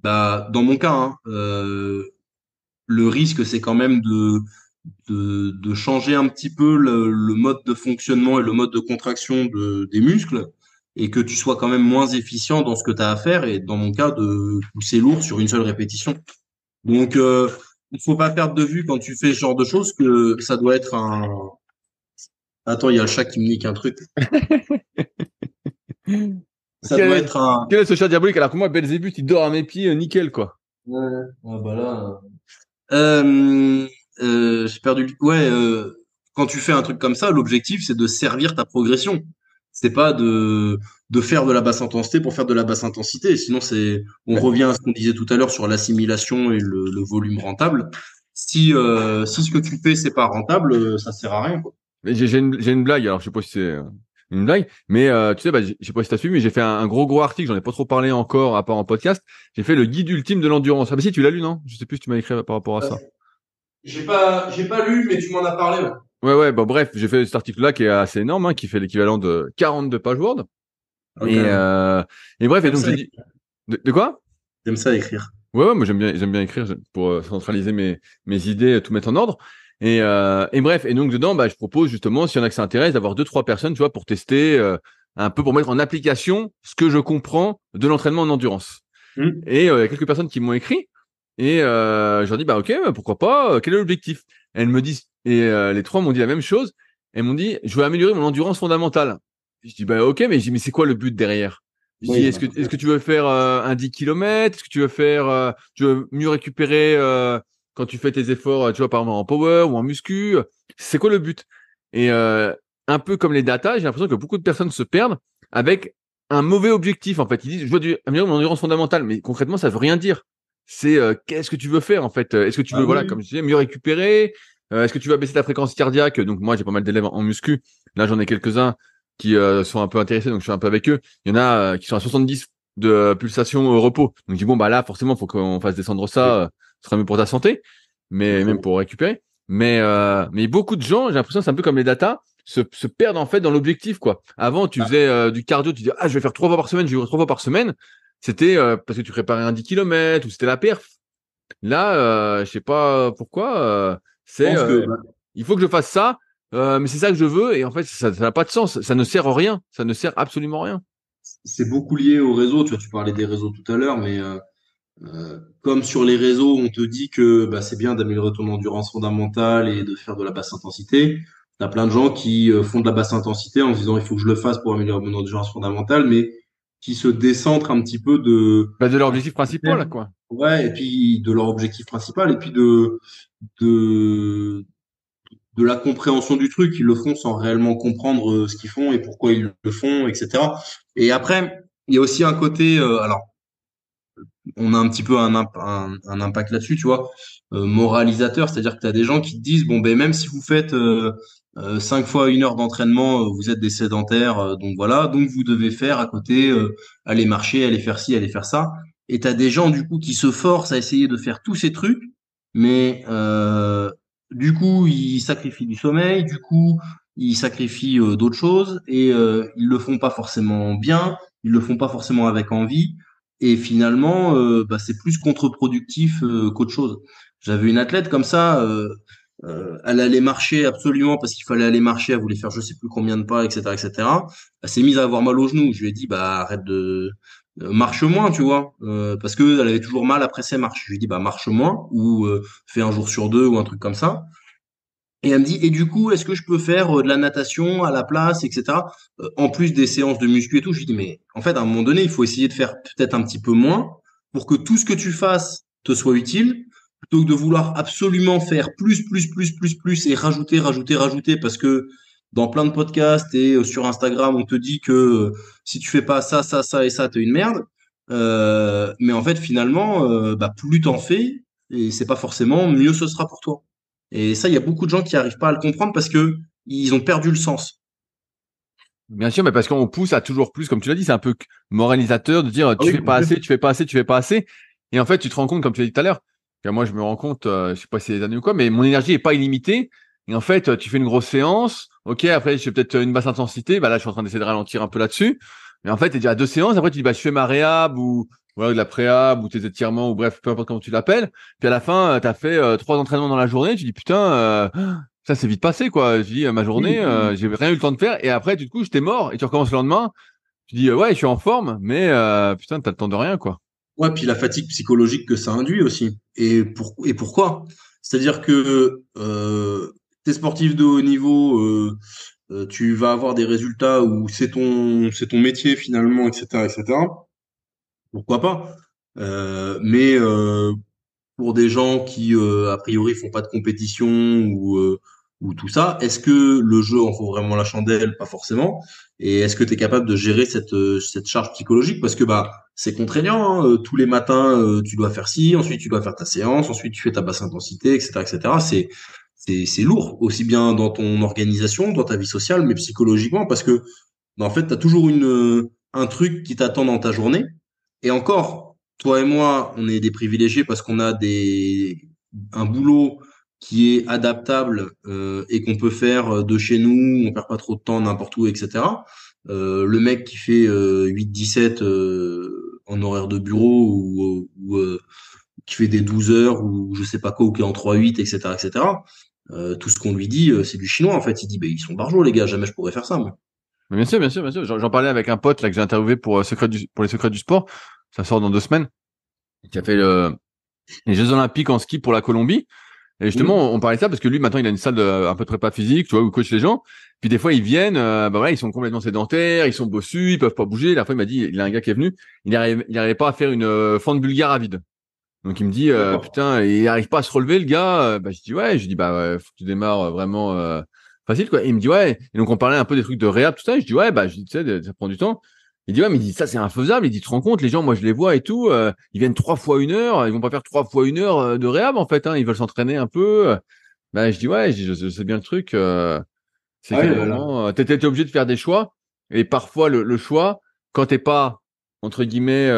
bah, dans mon cas, hein, le risque c'est quand même de changer un petit peu le mode de fonctionnement et le mode de contraction des muscles et que tu sois quand même moins efficient dans ce que tu as à faire et dans mon cas de pousser lourd sur une seule répétition. Donc, il faut pas perdre de vue quand tu fais ce genre de choses que ça doit être un. Attends, il y a le chat qui me nique un truc. Ça Quel doit est, être un. quel est ce chat diabolique? Alors que moi, Belzébuth, il dort à mes pieds, nickel, quoi. Ouais, ouais, bah là. Euh, j'ai perdu. Ouais, quand tu fais un truc comme ça, l'objectif c'est de servir ta progression. C'est pas de faire de la basse intensité pour faire de la basse intensité. Sinon, on Mais, revient à ce qu'on disait tout à l'heure sur l'assimilation et le volume rentable. Si ce que tu fais c'est pas rentable, ça sert à rien, quoi. mais j'ai une blague, alors je sais pas si c'est une blague, mais tu sais, bah, je sais pas si t'as suivi, mais j'ai fait un gros article, j'en ai pas trop parlé encore, à part en podcast. J'ai fait le guide ultime de l'endurance. Ah bah si, tu l'as lu, non? Je sais plus si tu m'as écrit par rapport à ça. J'ai pas lu, mais tu m'en as parlé. Ouais. Ouais, bah bref, j'ai fait cet article-là qui est assez énorme, hein, qui fait l'équivalent de 42 pages Word. Ok. Et, et bref, et J'aime donc ça, j'ai dit, de quoi? j'aime ça écrire. Ouais, moi j'aime bien écrire pour centraliser mes idées, tout mettre en ordre. Et bref, et donc dedans, bah, je propose justement, s'il y en a que ça intéresse, d'avoir deux, trois personnes, tu vois, pour tester un peu, pour mettre en application ce que je comprends de l'entraînement en endurance. Hmm. Et il y a quelques personnes qui m'ont écrit, et je leur dis, bah ok, pourquoi pas, quel est l'objectif? Elles me disent, et les trois m'ont dit la même chose, elles m'ont dit, je veux améliorer mon endurance fondamentale. Je dis, bah ok, mais c'est quoi le but derrière? Je Oui, dis, il y en est-ce a que, pas. est-ce que tu veux faire un 10 km? Est-ce que tu veux faire, tu veux mieux récupérer quand tu fais tes efforts, tu vois, par exemple en power ou en muscu? C'est quoi le but? Et un peu comme les data, j'ai l'impression que beaucoup de personnes se perdent avec un mauvais objectif, en fait. Ils disent, je veux améliorer mon endurance fondamentale, mais concrètement, ça veut rien dire. C'est qu'est-ce que tu veux faire, en fait? Est-ce que tu veux, Ah voilà, oui. comme je disais, mieux récupérer? Est-ce que tu vas baisser ta fréquence cardiaque? Donc moi, j'ai pas mal d'élèves en muscu. Là, j'en ai quelques-uns qui sont un peu intéressés, donc je suis un peu avec eux. Il y en a qui sont à 70 de pulsations au repos. Donc je dis bon bah là forcément faut qu'on fasse descendre ça, ce sera mieux pour ta santé, mais même Exactement. pour récupérer. Mais beaucoup de gens, j'ai l'impression que c'est un peu comme les data, se perdent en fait dans l'objectif quoi. Avant tu faisais du cardio, tu dis ah je vais faire 3 fois par semaine, je vais faire 3 fois par semaine. C'était parce que tu préparais un 10 km ou c'était la perf. Là je sais pas pourquoi Je c'est pense que il faut que je fasse ça, mais c'est ça que je veux et en fait ça n'a pas de sens, ça ne sert à rien, ça ne sert absolument à rien. c'est beaucoup lié au réseau. Tu vois, tu parlais des réseaux tout à l'heure, mais comme sur les réseaux, on te dit que bah, c'est bien d'améliorer ton endurance fondamentale et de faire de la basse intensité. T'as plein de gens qui font de la basse intensité en se disant il faut que je le fasse pour améliorer mon endurance fondamentale, mais qui se décentrent un petit peu Bah, de leur objectif principal quoi. ouais, et puis de leur objectif principal, et puis de, de la compréhension du truc. Ils le font sans réellement comprendre ce qu'ils font et pourquoi ils le font, etc. Et après, il y a aussi un côté, alors on a un petit peu un impact là-dessus, tu vois, moralisateur, c'est-à-dire que tu as des gens qui te disent, bon, ben même si vous faites 5 fois 1 heure d'entraînement, vous êtes des sédentaires, donc voilà, donc vous devez faire à côté, aller marcher, aller faire ci, aller faire ça. Et tu as des gens, du coup, qui se forcent à essayer de faire tous ces trucs, mais du coup, ils sacrifient du sommeil, du coup, ils sacrifient d'autres choses, et ils le font pas forcément bien, ils le font pas forcément avec envie. Et finalement, bah, c'est plus contre-productif qu'autre chose. J'avais une athlète comme ça, elle allait marcher absolument parce qu'il fallait aller marcher, elle voulait faire je sais plus combien de pas, etc., etc. Elle s'est mise à avoir mal aux genoux. Je lui ai dit, bah arrête de marche moins, tu vois, parce que elle avait toujours mal après ses marches. Je lui ai dit, bah marche moins ou fais un jour sur deux ou un truc comme ça. Et elle me dit, et du coup, est-ce que je peux faire de la natation à la place, etc. En plus des séances de muscu et tout, je lui dis, mais en fait, à un moment donné, il faut essayer de faire peut-être un petit peu moins pour que tout ce que tu fasses te soit utile, plutôt que de vouloir absolument faire plus et rajouter, rajouter, rajouter, parce que dans plein de podcasts et sur Instagram, on te dit que si tu fais pas ça, ça, ça et ça, t'es une merde. Mais en fait, finalement, bah, plus t'en fais, et c'est pas forcément mieux ce sera pour toi. Et ça, il y a beaucoup de gens qui arrivent pas à le comprendre parce que ils ont perdu le sens. Bien sûr, mais parce qu'on pousse à toujours plus, comme tu l'as dit, c'est un peu moralisateur de dire Ah tu oui, fais pas complet. assez, tu fais pas assez, tu fais pas assez. Et en fait, tu te rends compte, comme tu l'as dit tout à l'heure, que moi je me rends compte, je sais pas si c'est les années ou quoi, mais mon énergie est pas illimitée. Et en fait, tu fais une grosse séance, ok, après je fais peut-être une basse intensité, bah là je suis en train d'essayer de ralentir un peu là-dessus. Mais en fait, t'es déjà à 2 séances, après tu dis bah je fais ma réhab ou voilà, de la préhab ou tes étirements ou bref, peu importe comment tu l'appelles. Puis à la fin, tu as fait 3 entraînements dans la journée, tu dis putain, ça c'est vite passé quoi. Je dis ma journée, Oui, oui. j'ai rien eu le temps de faire et après tu te couches, t'es mort et tu recommences le lendemain. Tu dis ouais, je suis en forme, mais putain, t'as le temps de rien quoi. Ouais, puis la fatigue psychologique que ça induit aussi. Et pourquoi? C'est-à-dire que t'es sportif de haut niveau, tu vas avoir des résultats où c'est ton métier finalement, etc., etc. Pourquoi pas? Mais pour des gens qui a priori font pas de compétition ou tout ça, est-ce que le jeu en vaut vraiment la chandelle? Pas forcément. Et est-ce que tu es capable de gérer cette charge psychologique? Parce que bah c'est contraignant, hein. Tous les matins tu dois faire ci, ensuite tu dois faire ta séance, ensuite tu fais ta basse intensité, etc., etc. C'est lourd, aussi bien dans ton organisation, dans ta vie sociale, mais psychologiquement, parce que bah, en fait, tu as toujours un truc qui t'attend dans ta journée. Et encore, toi et moi, on est des privilégiés parce qu'on a un boulot qui est adaptable et qu'on peut faire de chez nous, on perd pas trop de temps n'importe où, etc. Le mec qui fait 8-17 en horaire de bureau ou qui fait des 12 heures ou je sais pas quoi, ou qui est en 3-8, etc., etc. Tout ce qu'on lui dit, c'est du chinois en fait. Il dit, bah, ils sont barjots les gars, jamais je pourrais faire ça moi. Mais bien sûr, bien sûr, bien sûr. J'en parlais avec un pote là que j'ai interviewé pour pour les secrets du sport. Ça sort dans 2 semaines. Qui a fait les Jeux Olympiques en ski pour la Colombie. Et Mhm. justement, on parlait de ça parce que lui, maintenant, il a une salle un peu de prépa physique, tu vois, où il coach les gens. Puis des fois, ils viennent, bah voilà, ils sont complètement sédentaires, ils sont bossus, ils peuvent pas bouger. La fois, il m'a dit, il a un gars qui est venu, il arrivait pas à faire une fente bulgare à vide. Donc il me dit, D'accord. putain, il arrive pas à se relever, le gars. Bah je dis ouais, je dis bah ouais, faut que tu démarres vraiment facile quoi. Et il me dit ouais. Et donc on parlait un peu des trucs de réhab tout ça. Et je dis ouais, bah je dis tu sais, ça prend du temps. Il dit ouais, mais il dit ça c'est infaisable. Il dit tu te rends compte, les gens, moi je les vois et tout, ils viennent 3 fois 1 heure, ils vont pas faire 3 fois 1 heure de réhab en fait. Hein, ils veulent s'entraîner un peu. Bah je dis ouais, je sais bien le truc. C'est Ah qu'à oui, un voilà. moment, t'es obligé de faire des choix. Et parfois, le choix, quand t'es pas, entre guillemets,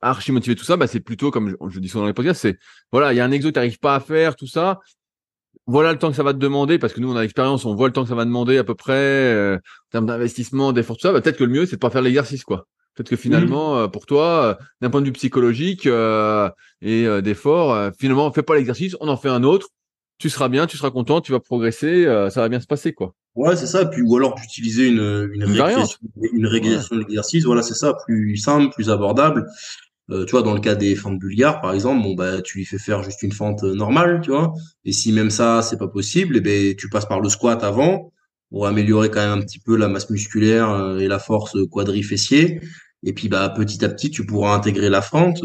archi motivé, tout ça, bah, c'est plutôt, comme je dis souvent dans les podcasts, c'est, voilà, il y a un exo que t'arrives pas à faire, tout ça. Voilà le temps que ça va te demander, parce que nous, on a l'expérience, on voit le temps que ça va demander à peu près, en termes d'investissement, d'effort, tout ça. Bah, peut-être que le mieux, c'est de pas faire l'exercice, quoi. Peut-être que Mhm. finalement, pour toi, d'un point de vue psychologique et d'effort, finalement, fais pas l'exercice, on en fait un autre. Tu seras bien, tu seras content, tu vas progresser, ça va bien se passer, quoi. Ouais, c'est ça. Puis, ou alors d'utiliser Une variante. une Ouais. régression de l'exercice. Voilà, c'est ça. Plus simple, plus abordable. Tu vois, dans le cas des fentes bulgares, par exemple, bon, bah, tu lui fais faire juste une fente normale, tu vois. Et si même ça, c'est pas possible, eh ben, tu passes par le squat avant pour améliorer quand même un petit peu la masse musculaire et la force quadrifessier. Et puis, bah, petit à petit, tu pourras intégrer la fente.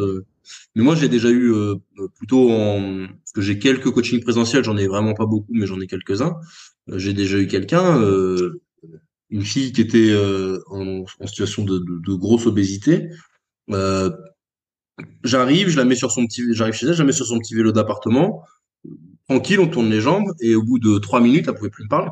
Mais moi, j'ai déjà eu plutôt parce que j'ai quelques coachings présentiels, j'en ai vraiment pas beaucoup, mais j'en ai quelques-uns. J'ai déjà eu quelqu'un, une fille qui était en situation de grosse obésité. Euh, J'arrive, j'arrive chez elle, je la mets sur son petit vélo d'appartement. Tranquille, on tourne les jambes et au bout de 3 minutes, elle pouvait plus me parler.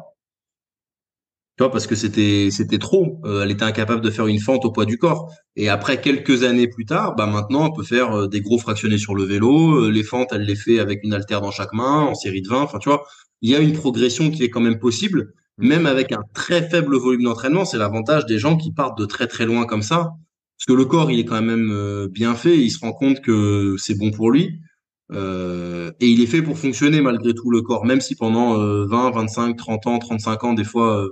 Tu vois, parce que c'était trop. Elle était incapable de faire une fente au poids du corps. Et après quelques années plus tard, bah maintenant, elle peut faire des gros fractionnés sur le vélo. Les fentes, elle les fait avec une haltère dans chaque main, en série de 20. Enfin, tu vois, il y a une progression qui est quand même possible, Mm. même avec un très faible volume d'entraînement. C'est l'avantage des gens qui partent de très très loin comme ça. Parce que le corps, il est quand même bien fait. Il se rend compte que c'est bon pour lui. Et il est fait pour fonctionner malgré tout le corps, même si pendant 20, 25, 30 ans, 35 ans, des fois,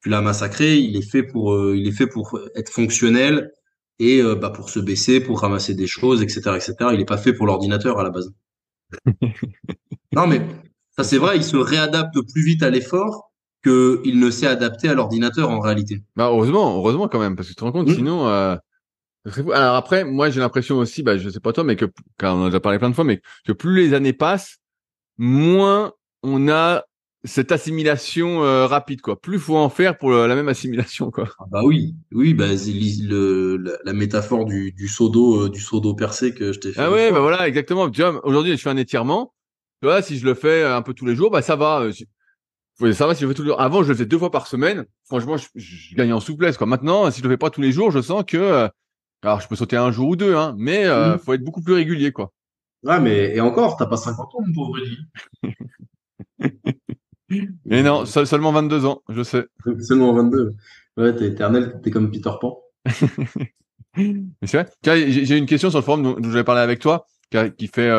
tu l'as massacré. Il est fait pour être fonctionnel et bah, pour se baisser, pour ramasser des choses, etc., etc. Il est pas fait pour l'ordinateur à la base. Non, mais ça C'est c'est sûr. vrai, il se réadapte plus vite à l'effort qu'il ne s'est adapté à l'ordinateur en réalité. Bah, heureusement quand même, parce que tu te rends compte, Hmm. sinon, ce serait fou. Alors après, moi, j'ai l'impression aussi, bah, je sais pas toi, mais que, car on en a déjà parlé plein de fois, mais que plus les années passent, moins on a cette assimilation rapide, quoi. Plus faut en faire pour la même assimilation, quoi. Ah bah oui, oui, bah c'est la métaphore du seau d'eau percé que je t'ai fait Ah l'autre ouais, bah fois. voilà, exactement. Tu vois, aujourd'hui, je fais un étirement. Tu vois, si je le fais un peu tous les jours, bah ça va. Ouais, ça va si je le fais tous les jours. Avant, je le faisais 2 fois par semaine. Franchement, je gagnais en souplesse, quoi. Maintenant, si je le fais pas tous les jours, je sens que, alors je peux sauter un jour ou deux, hein, mais Hmm. faut être beaucoup plus régulier, quoi. Ouais, mais et encore, t'as pas 50 ans, mon pauvre Rudy. Et non, seulement 22 ans, je sais. Seulement 22. Ouais, t'es éternel, t'es comme Peter Pan. Mais c'est vrai. Tiens, j'ai une question sur le forum dont j'avais parlé avec toi, qui fait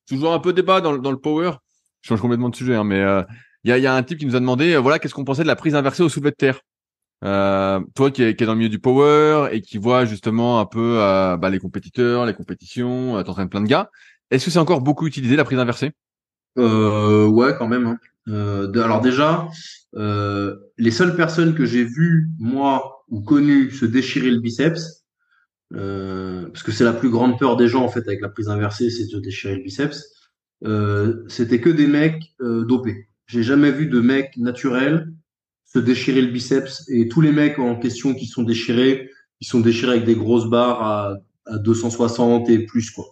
toujours un peu débat dans le power. Je change complètement de sujet, hein, mais il y a un type qui nous a demandé, voilà, qu'est-ce qu'on pensait de la prise inversée au soulevé de terre. Toi qui est dans le milieu du power et qui voit justement un peu bah, les compétiteurs, les compétitions, t'entraînes plein de gars. Est-ce que c'est encore beaucoup utilisé la prise inversée? Ouais, quand même, hein. Alors déjà, les seules personnes que j'ai vues, moi, ou connues, se déchirer le biceps, parce que c'est la plus grande peur des gens, en fait, avec la prise inversée, c'est de se déchirer le biceps, c'était que des mecs dopés. J'ai jamais vu de mecs naturels se déchirer le biceps, et tous les mecs en question qui sont déchirés, ils sont déchirés avec des grosses barres à 260 et plus, quoi.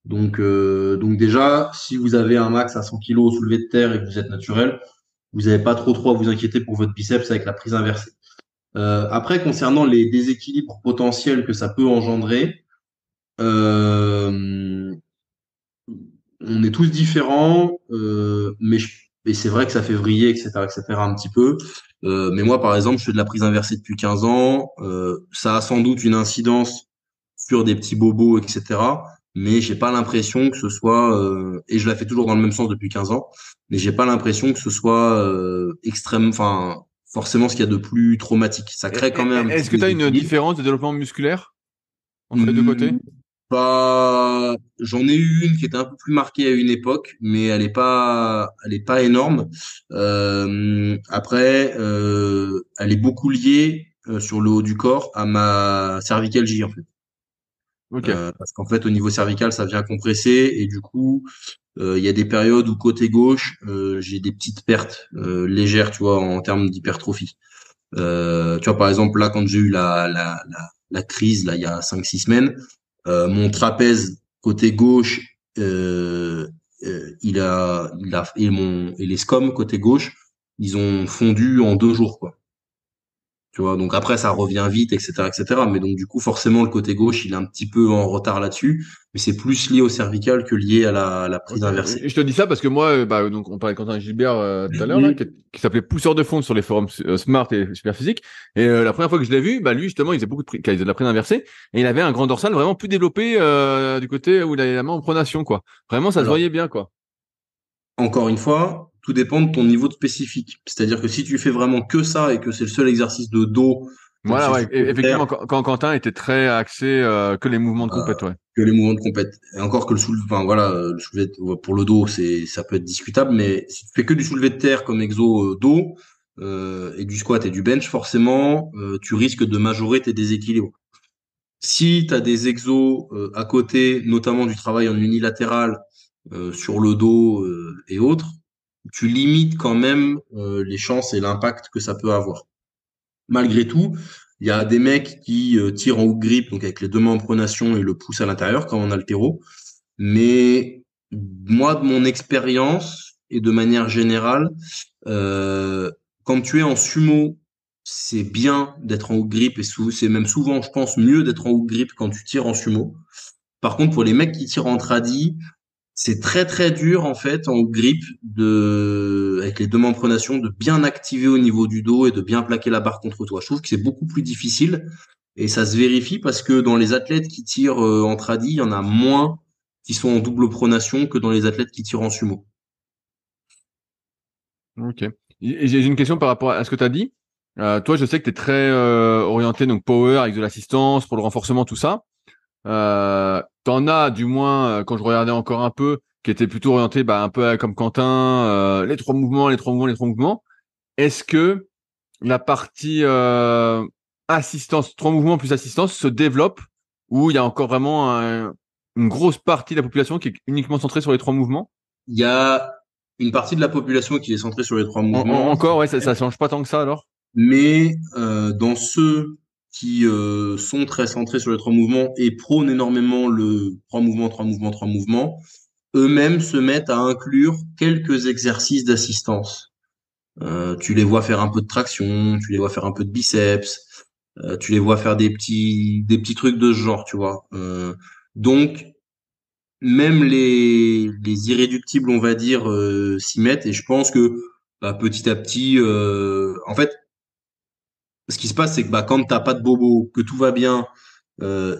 Donc déjà, si vous avez un max à 100 kilos soulevé de terre et que vous êtes naturel, vous n'avez pas trop à vous inquiéter pour votre biceps avec la prise inversée. Après, concernant les déséquilibres potentiels que ça peut engendrer, euh, on est tous différents, et c'est vrai que ça fait vriller, etc., un petit peu. Mais moi, par exemple, je fais de la prise inversée depuis 15 ans. Ça a sans doute une incidence sur des petits bobos, etc. Mais j'ai pas l'impression que ce soit, et je la fais toujours dans le même sens depuis 15 ans, mais j'ai pas l'impression que ce soit extrême, enfin, forcément ce qu'il y a de plus traumatique. Ça crée quand même un petit Est-ce que tu as une déséquilibre. différence de développement musculaire entre les deux côtés? J'en ai eu une qui était un peu plus marquée à une époque, mais elle est pas énorme. Après, elle est beaucoup liée sur le haut du corps à ma cervicalgie en fait. Ok. Parce qu'en fait, au niveau cervical, ça vient compresser et du coup, il y a des périodes où côté gauche, j'ai des petites pertes légères, tu vois, en termes d'hypertrophie. Tu vois, par exemple, là, quand j'ai eu la crise, là, il y a 5 6 semaines, mon trapèze côté gauche, et les scomes côté gauche, ils ont fondu en 2 jours, quoi. Tu vois, donc après, ça revient vite, etc., etc. Mais donc, du coup, forcément, le côté gauche, il est un petit peu en retard là-dessus, mais c'est plus lié au cervical que lié à la prise Ok. inversée. Je te dis ça parce que moi, donc on parlait de Quentin Gilbert tout à l'heure là, qui s'appelait Pousseur de fond sur les forums Smart et Superphysique. Et la première fois que je l'ai vu, lui justement, il faisait il faisait de la prise inversée et il avait un grand dorsal vraiment plus développé du côté où il avait la main en pronation quoi. Vraiment, ça se Alors, voyait bien quoi. encore une fois, tout dépend de ton niveau de spécifique. C'est-à-dire que si tu fais vraiment que ça et que c'est le seul exercice de dos, comme Voilà, c'est le ouais. soulevé de Effectivement, terre, quand Quentin était très axé que les mouvements de euh, compète, ouais. que les mouvements de compète. Et encore que enfin voilà, le soulevé pour le dos, ça peut être discutable, mais si tu fais que du soulevé de terre comme exo dos et du squat et du bench, forcément, tu risques de majorer tes déséquilibres. Si tu as des exos à côté, notamment du travail en unilatéral sur le dos et autres, tu limites quand même les chances et l'impact que ça peut avoir. Malgré tout, il y a des mecs qui tirent en hook grip, donc avec les 2 mains en pronation et le pouce à l'intérieur, comme en haltéro. Mais moi, de mon expérience et de manière générale, euh, quand tu es en sumo, c'est bien d'être en hook grip et c'est même souvent, je pense, mieux d'être en hook grip quand tu tires en sumo. Par contre, pour les mecs qui tirent en tradi, c'est très très dur en fait en grip avec les 2 mains en pronation de bien activer au niveau du dos et de bien plaquer la barre contre toi. Je trouve que c'est beaucoup plus difficile et ça se vérifie parce que dans les athlètes qui tirent en tradi, il y en a moins qui sont en double pronation que dans les athlètes qui tirent en sumo. Ok. Et j'ai une question par rapport à ce que tu as dit. Toi, je sais que tu es très orienté donc power avec de l'assistance pour le renforcement, tout ça. T'en as, du moins, quand je regardais encore un peu, qui était plutôt orienté un peu comme Quentin, les trois mouvements, les trois mouvements, les trois mouvements. Est-ce que la partie assistance, trois mouvements plus assistance, se développe ou il y a encore vraiment une grosse partie de la population qui est uniquement centrée sur les trois mouvements? Il y a une partie de la population qui est centrée sur les 3 mouvements, Encore, ouais, ça change pas tant que ça alors? mais dans ceux qui sont très centrés sur les 3 mouvements et prônent énormément le 3 mouvements, 3 mouvements, 3 mouvements, eux-mêmes se mettent à inclure quelques exercices d'assistance. Tu les vois faire un peu de traction, tu les vois faire un peu de biceps, tu les vois faire des petits trucs de ce genre, tu vois. Donc, même les irréductibles, on va dire, s'y mettent. Et je pense que petit à petit, en fait, ce qui se passe, c'est que quand t'as pas de bobo, que tout va bien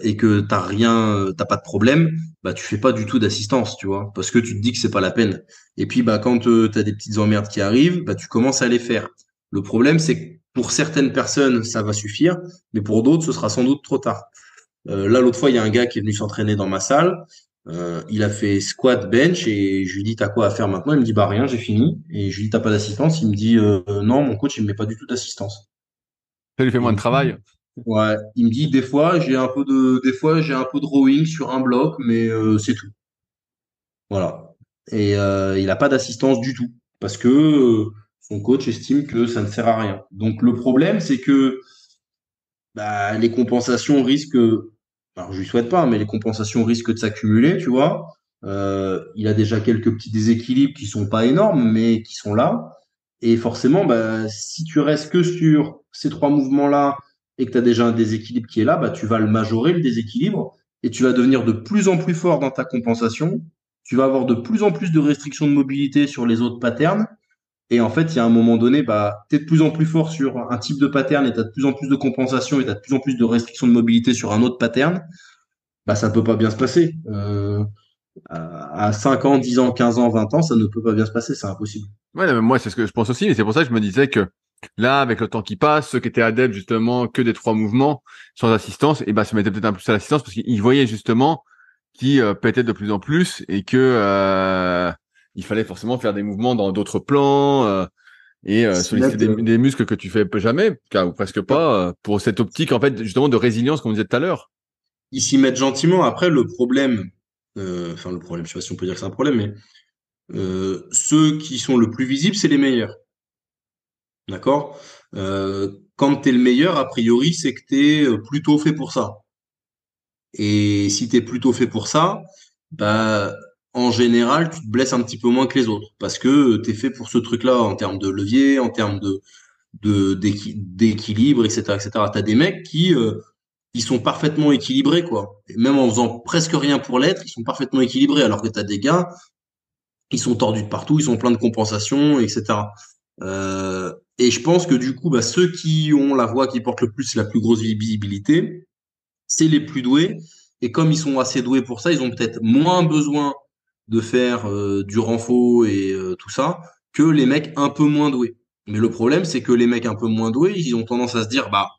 et que t'as rien, t'as pas de problème, tu fais pas du tout d'assistance, tu vois, parce que tu te dis que c'est pas la peine. Et puis quand t'as des petites emmerdes qui arrivent, tu commences à les faire. Le problème, c'est que pour certaines personnes, ça va suffire, mais pour d'autres, ce sera sans doute trop tard. Là, l'autre fois, il y a un gars qui est venu s'entraîner dans ma salle. Il a fait squat, bench et je lui dis t'as quoi à faire maintenant? Il me dit bah rien, j'ai fini. Et je lui dis t'as pas d'assistance? Il me dit non, mon coach il me met pas du tout d'assistance. Ça lui fait Et moins il de me dit, travail. ouais, il me dit des fois j'ai un peu de rowing sur un bloc, mais c'est tout. Voilà. Et il a pas d'assistance du tout parce que son coach estime que ça ne sert à rien. Donc le problème c'est que les compensations risquent, alors je lui souhaite pas, mais les compensations risquent de s'accumuler, tu vois. Il a déjà quelques petits déséquilibres qui sont pas énormes, mais qui sont là. Et forcément, si tu restes que sur ces 3 mouvements-là et que tu as déjà un déséquilibre qui est là, tu vas le majorer, le déséquilibre, et tu vas devenir de plus en plus fort dans ta compensation. Tu vas avoir de plus en plus de restrictions de mobilité sur les autres patterns. Et en fait, il y a un moment donné, tu es de plus en plus fort sur un type de pattern et tu as de plus en plus de compensation et tu as de plus en plus de restrictions de mobilité sur un autre pattern, ça peut pas bien se passer. À 5 ans, 10 ans, 15 ans, 20 ans, ça ne peut pas bien se passer, c'est impossible. Ouais, non, mais moi, c'est ce que je pense aussi, mais c'est pour ça que je me disais que là, avec le temps qui passe, ceux qui étaient adeptes justement que des trois mouvements sans assistance, et se mettaient peut-être un peu plus à l'assistance parce qu'ils voyaient justement, qui pétaient de plus en plus et que il fallait forcément faire des mouvements dans d'autres plans et C'est là solliciter que des muscles que tu fais jamais, ou presque pas, pour cette optique en fait justement de résilience qu'on disait tout à l'heure. ils s'y mettent gentiment. Après, le problème, enfin le problème, je sais pas si on peut dire que c'est un problème, mais ceux qui sont le plus visibles, c'est les meilleurs. D'accord? Quand t'es le meilleur, a priori, c'est que t'es plutôt fait pour ça. Et si t'es plutôt fait pour ça, bah, en général, tu te blesses un petit peu moins que les autres parce que t'es fait pour ce truc-là en termes de levier, en termes d'équilibre, etc., etc. T'as des mecs qui ils sont parfaitement équilibrés, quoi. Et même en faisant presque rien pour l'être, ils sont parfaitement équilibrés. Alors que t'as des gars, ils sont tordus de partout, ils sont pleins de compensations, etc. Et je pense que du coup, bah, ceux qui ont la voix qui porte le plus la plus grosse visibilité, c'est les plus doués. Et comme ils sont assez doués pour ça, ils ont peut-être moins besoin de faire du renfort et tout ça que les mecs un peu moins doués. Mais le problème, c'est que les mecs un peu moins doués, ils ont tendance à se dire, bah,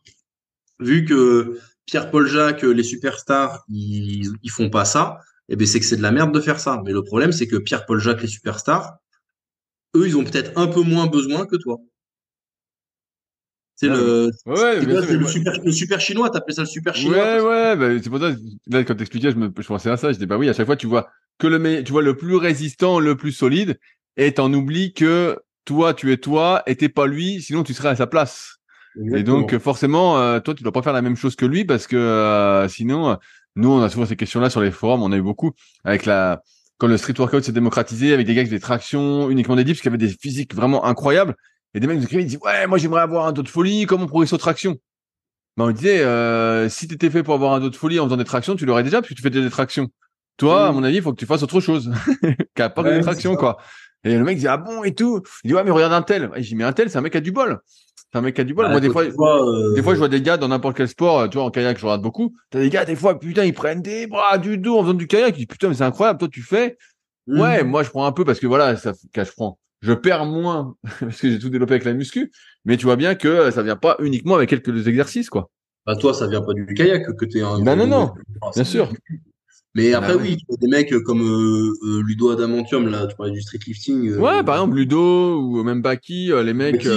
vu que Pierre-Paul Jacques, les superstars, ils font pas ça, eh ben c'est que c'est de la merde de faire ça. Mais le problème, c'est que Pierre-Paul Jacques, les superstars, eux, ils ont peut-être un peu moins besoin que toi. C'est Non, mais le, ouais, c'est bien quoi, sûr, c'est mais moi, le super chinois, t'appelais ça le super chinois, toi? ouais, ouais, bah, c'est pour ça, là, quand t'expliquais, je pensais à ça, je dis, bah oui, à chaque fois, tu vois que tu vois le plus résistant, le plus solide, et t'en oublies que toi, tu es toi, et t'es pas lui, sinon tu serais à sa place. Et donc, Exactement. forcément, toi, tu dois pas faire la même chose que lui, parce que, sinon, nous, on a souvent ces questions-là sur les forums, on a eu beaucoup, avec quand le street workout s'est démocratisé, avec des gars qui faisaient des tractions, uniquement des dips, qui avaient des physiques vraiment incroyables, et des mecs nous écrivaient, ils disent, ouais, moi, j'aimerais avoir un dos de folie, comment progresser aux tractions? Ben, on disait, si t'étais fait pour avoir un dos de folie en faisant des tractions, tu l'aurais déjà, parce que tu fais des tractions. Toi, à mon Mmh. avis, il faut que tu fasses autre chose, qu'à pas que des Ouais, c'est tractions, ça. quoi. Et le mec dit, ah bon, et tout. Il dit, ouais, mais regarde un tel. Et j'ai dit, mais un tel, c'est un mec qui a du bol. C'est un mec qui a du bol. Moi, Bah, quand tu vois, des fois, je vois des gars dans n'importe quel sport, tu vois, en kayak, je regarde beaucoup. T'as des gars, des fois, putain, ils prennent des bras du dos en faisant du kayak. Ils disent, putain, mais c'est incroyable. Toi, tu fais. Ouais, mmh. moi, je prends un peu parce que voilà, je prends. Je perds moins parce que j'ai tout développé avec la muscu. Mais tu vois bien que ça vient pas uniquement avec quelques exercices, quoi. Bah, toi, ça vient pas du kayak que t'es un Ben gros non, dos. non, Ah, bien ça vient sûr. du Mais Bah après, ouais. oui, tu vois des mecs comme Ludo Adamantium, là, tu parlais du street lifting. Ouais, par exemple, Ludo ou même Baki, les mecs. Qui,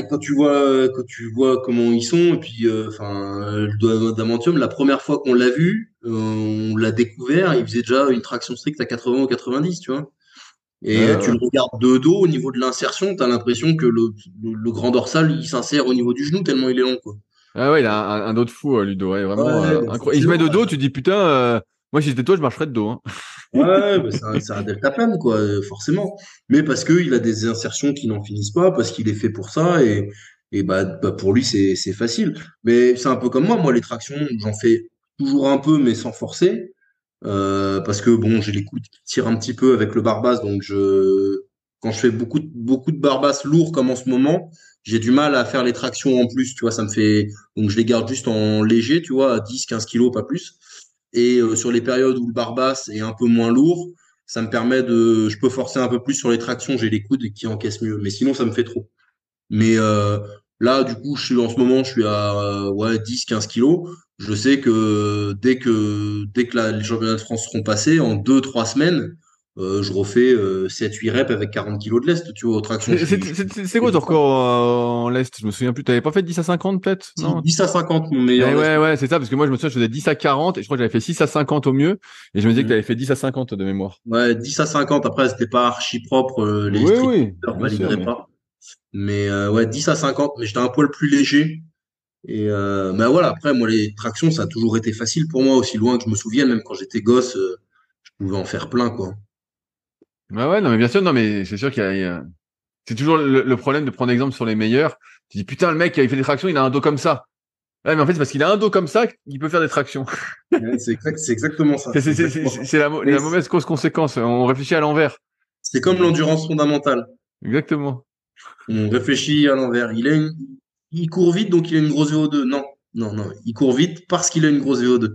quand tu vois comment ils sont, et puis, enfin, Ludo Adamantium, la première fois qu'on l'a vu, on l'a découvert, il faisait déjà une traction stricte à 80 ou 90, tu vois. Et Ouais, tu ouais. le regardes de dos au niveau de l'insertion, t'as l'impression que le grand dorsal, il s'insère au niveau du genou tellement il est long, quoi. Ah ouais, il a un dos de fou, Ludo. Ouais, vraiment Ouais, bah incroyable. Il se met forcément. de dos, tu dis putain, moi si j'étais toi, je marcherais de dos. Hein. Ouais, bah c'est un deltaplane, quoi, forcément. Mais parce que il a des insertions qui n'en finissent pas, parce qu'il est fait pour ça, et bah pour lui, c'est facile. Mais c'est un peu comme moi, les tractions, j'en fais toujours un peu, mais sans forcer. Parce que bon, j'ai les coudes qui tirent un petit peu avec le barbasse, donc quand je fais beaucoup de barbasse lourds comme en ce moment, j'ai du mal à faire les tractions en plus, tu vois, donc je les garde juste en léger, tu vois, à 10, 15 kilos, pas plus. Et sur les périodes où le barbasse est un peu moins lourd, ça me permet je peux forcer un peu plus sur les tractions, j'ai les coudes qui encaissent mieux, mais sinon ça me fait trop. Mais là, du coup, en ce moment, je suis à ouais, 10, 15 kilos. Je sais que les championnats de France seront passés, en 2, 3 semaines, je refais 7, 8 reps avec 40 kilos de lest. Tu vois, aux tractions, C'est quoi ton record en lest? Je me souviens plus. T'avais pas fait 10 à 50 peut-être? Si, Non? 10 à 50, mon meilleur Eh lest. ouais, ouais, c'est ça, parce que moi je me souviens, je faisais 10 à 40 et je crois que j'avais fait 6 à 50 au mieux. Et je me disais que Mm. t'avais fait 10 à 50 de mémoire. Ouais, 10 à 50. Après, c'était pas archi propre, les Oui, strict oui, bien sûr, valideraient mais. pas. Mais ouais, 10 à 50, mais j'étais un poil plus léger. Et bah voilà, après, moi, les tractions, ça a toujours été facile pour moi, aussi loin que je me souvienne, même quand j'étais gosse, je pouvais en faire plein, quoi. Ouais, ouais, non, mais bien sûr, non, mais c'est sûr c'est toujours le problème de prendre exemple sur les meilleurs. Tu dis, putain, le mec, il fait des tractions, il a un dos comme ça. Ouais, mais en fait, c'est parce qu'il a un dos comme ça qu'il peut faire des tractions. Ouais, c'est exactement ça. C'est exactement ça. C'est Mais la mauvaise cause conséquence. On réfléchit à l'envers. c'est comme l'endurance fondamentale. Exactement. On réfléchit à l'envers. Il court vite, donc il a une grosse VO2. Non, non, non. Il court vite parce qu'il a une grosse VO2.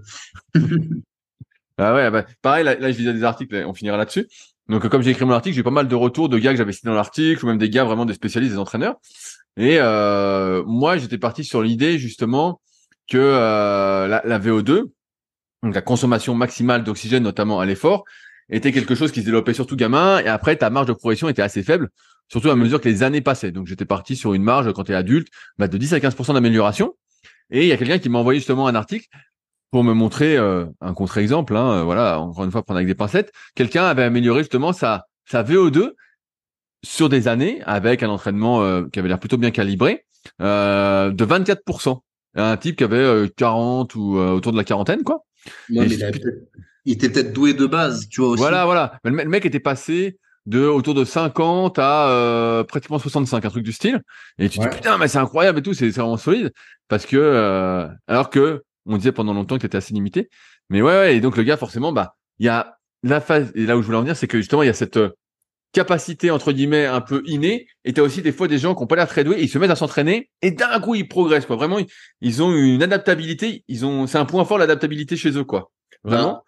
Ah ouais, bah, pareil, là, je lisais des articles, on finira là-dessus. Donc, comme j'ai écrit mon article, j'ai eu pas mal de retours de gars que j'avais cités dans l'article, ou même des gars vraiment des spécialistes, des entraîneurs. Et moi, j'étais parti sur l'idée, justement, que la VO2, Donc la consommation maximale d'oxygène, notamment à l'effort, était quelque chose qui se développait surtout gamin. Et après, ta marge de progression était assez faible, surtout à mesure que les années passaient. Donc j'étais parti sur une marge, quand tu es adulte, de 10 à 15% d'amélioration. Et il y a quelqu'un qui m'a envoyé justement un article pour me montrer un contre-exemple. Voilà, encore une fois, prendre avec des pincettes. Quelqu'un avait amélioré justement sa VO2 sur des années avec un entraînement qui avait l'air plutôt bien calibré de 24%. Un type qui avait 40 ou autour de la quarantaine, quoi. Ouais, Et mais il était peut-être doué de base, tu vois aussi. voilà. Mais le mec était passé de autour de 50 à pratiquement 65, un truc du style. Et tu te dis, Ouais. putain, mais c'est incroyable et tout, c'est vraiment solide. Parce que, alors que, on disait pendant longtemps que t'étais assez limité. Mais ouais, et donc le gars, forcément, il y a la phase, et là où je voulais en venir, c'est que justement, il y a cette capacité, entre guillemets, un peu innée. Et t'as aussi des fois des gens qui ont pas l'air très doués, ils se mettent à s'entraîner, et d'un coup, ils progressent, quoi. Vraiment, ils ont une adaptabilité, c'est un point fort, l'adaptabilité chez eux, quoi. Bah, Vraiment.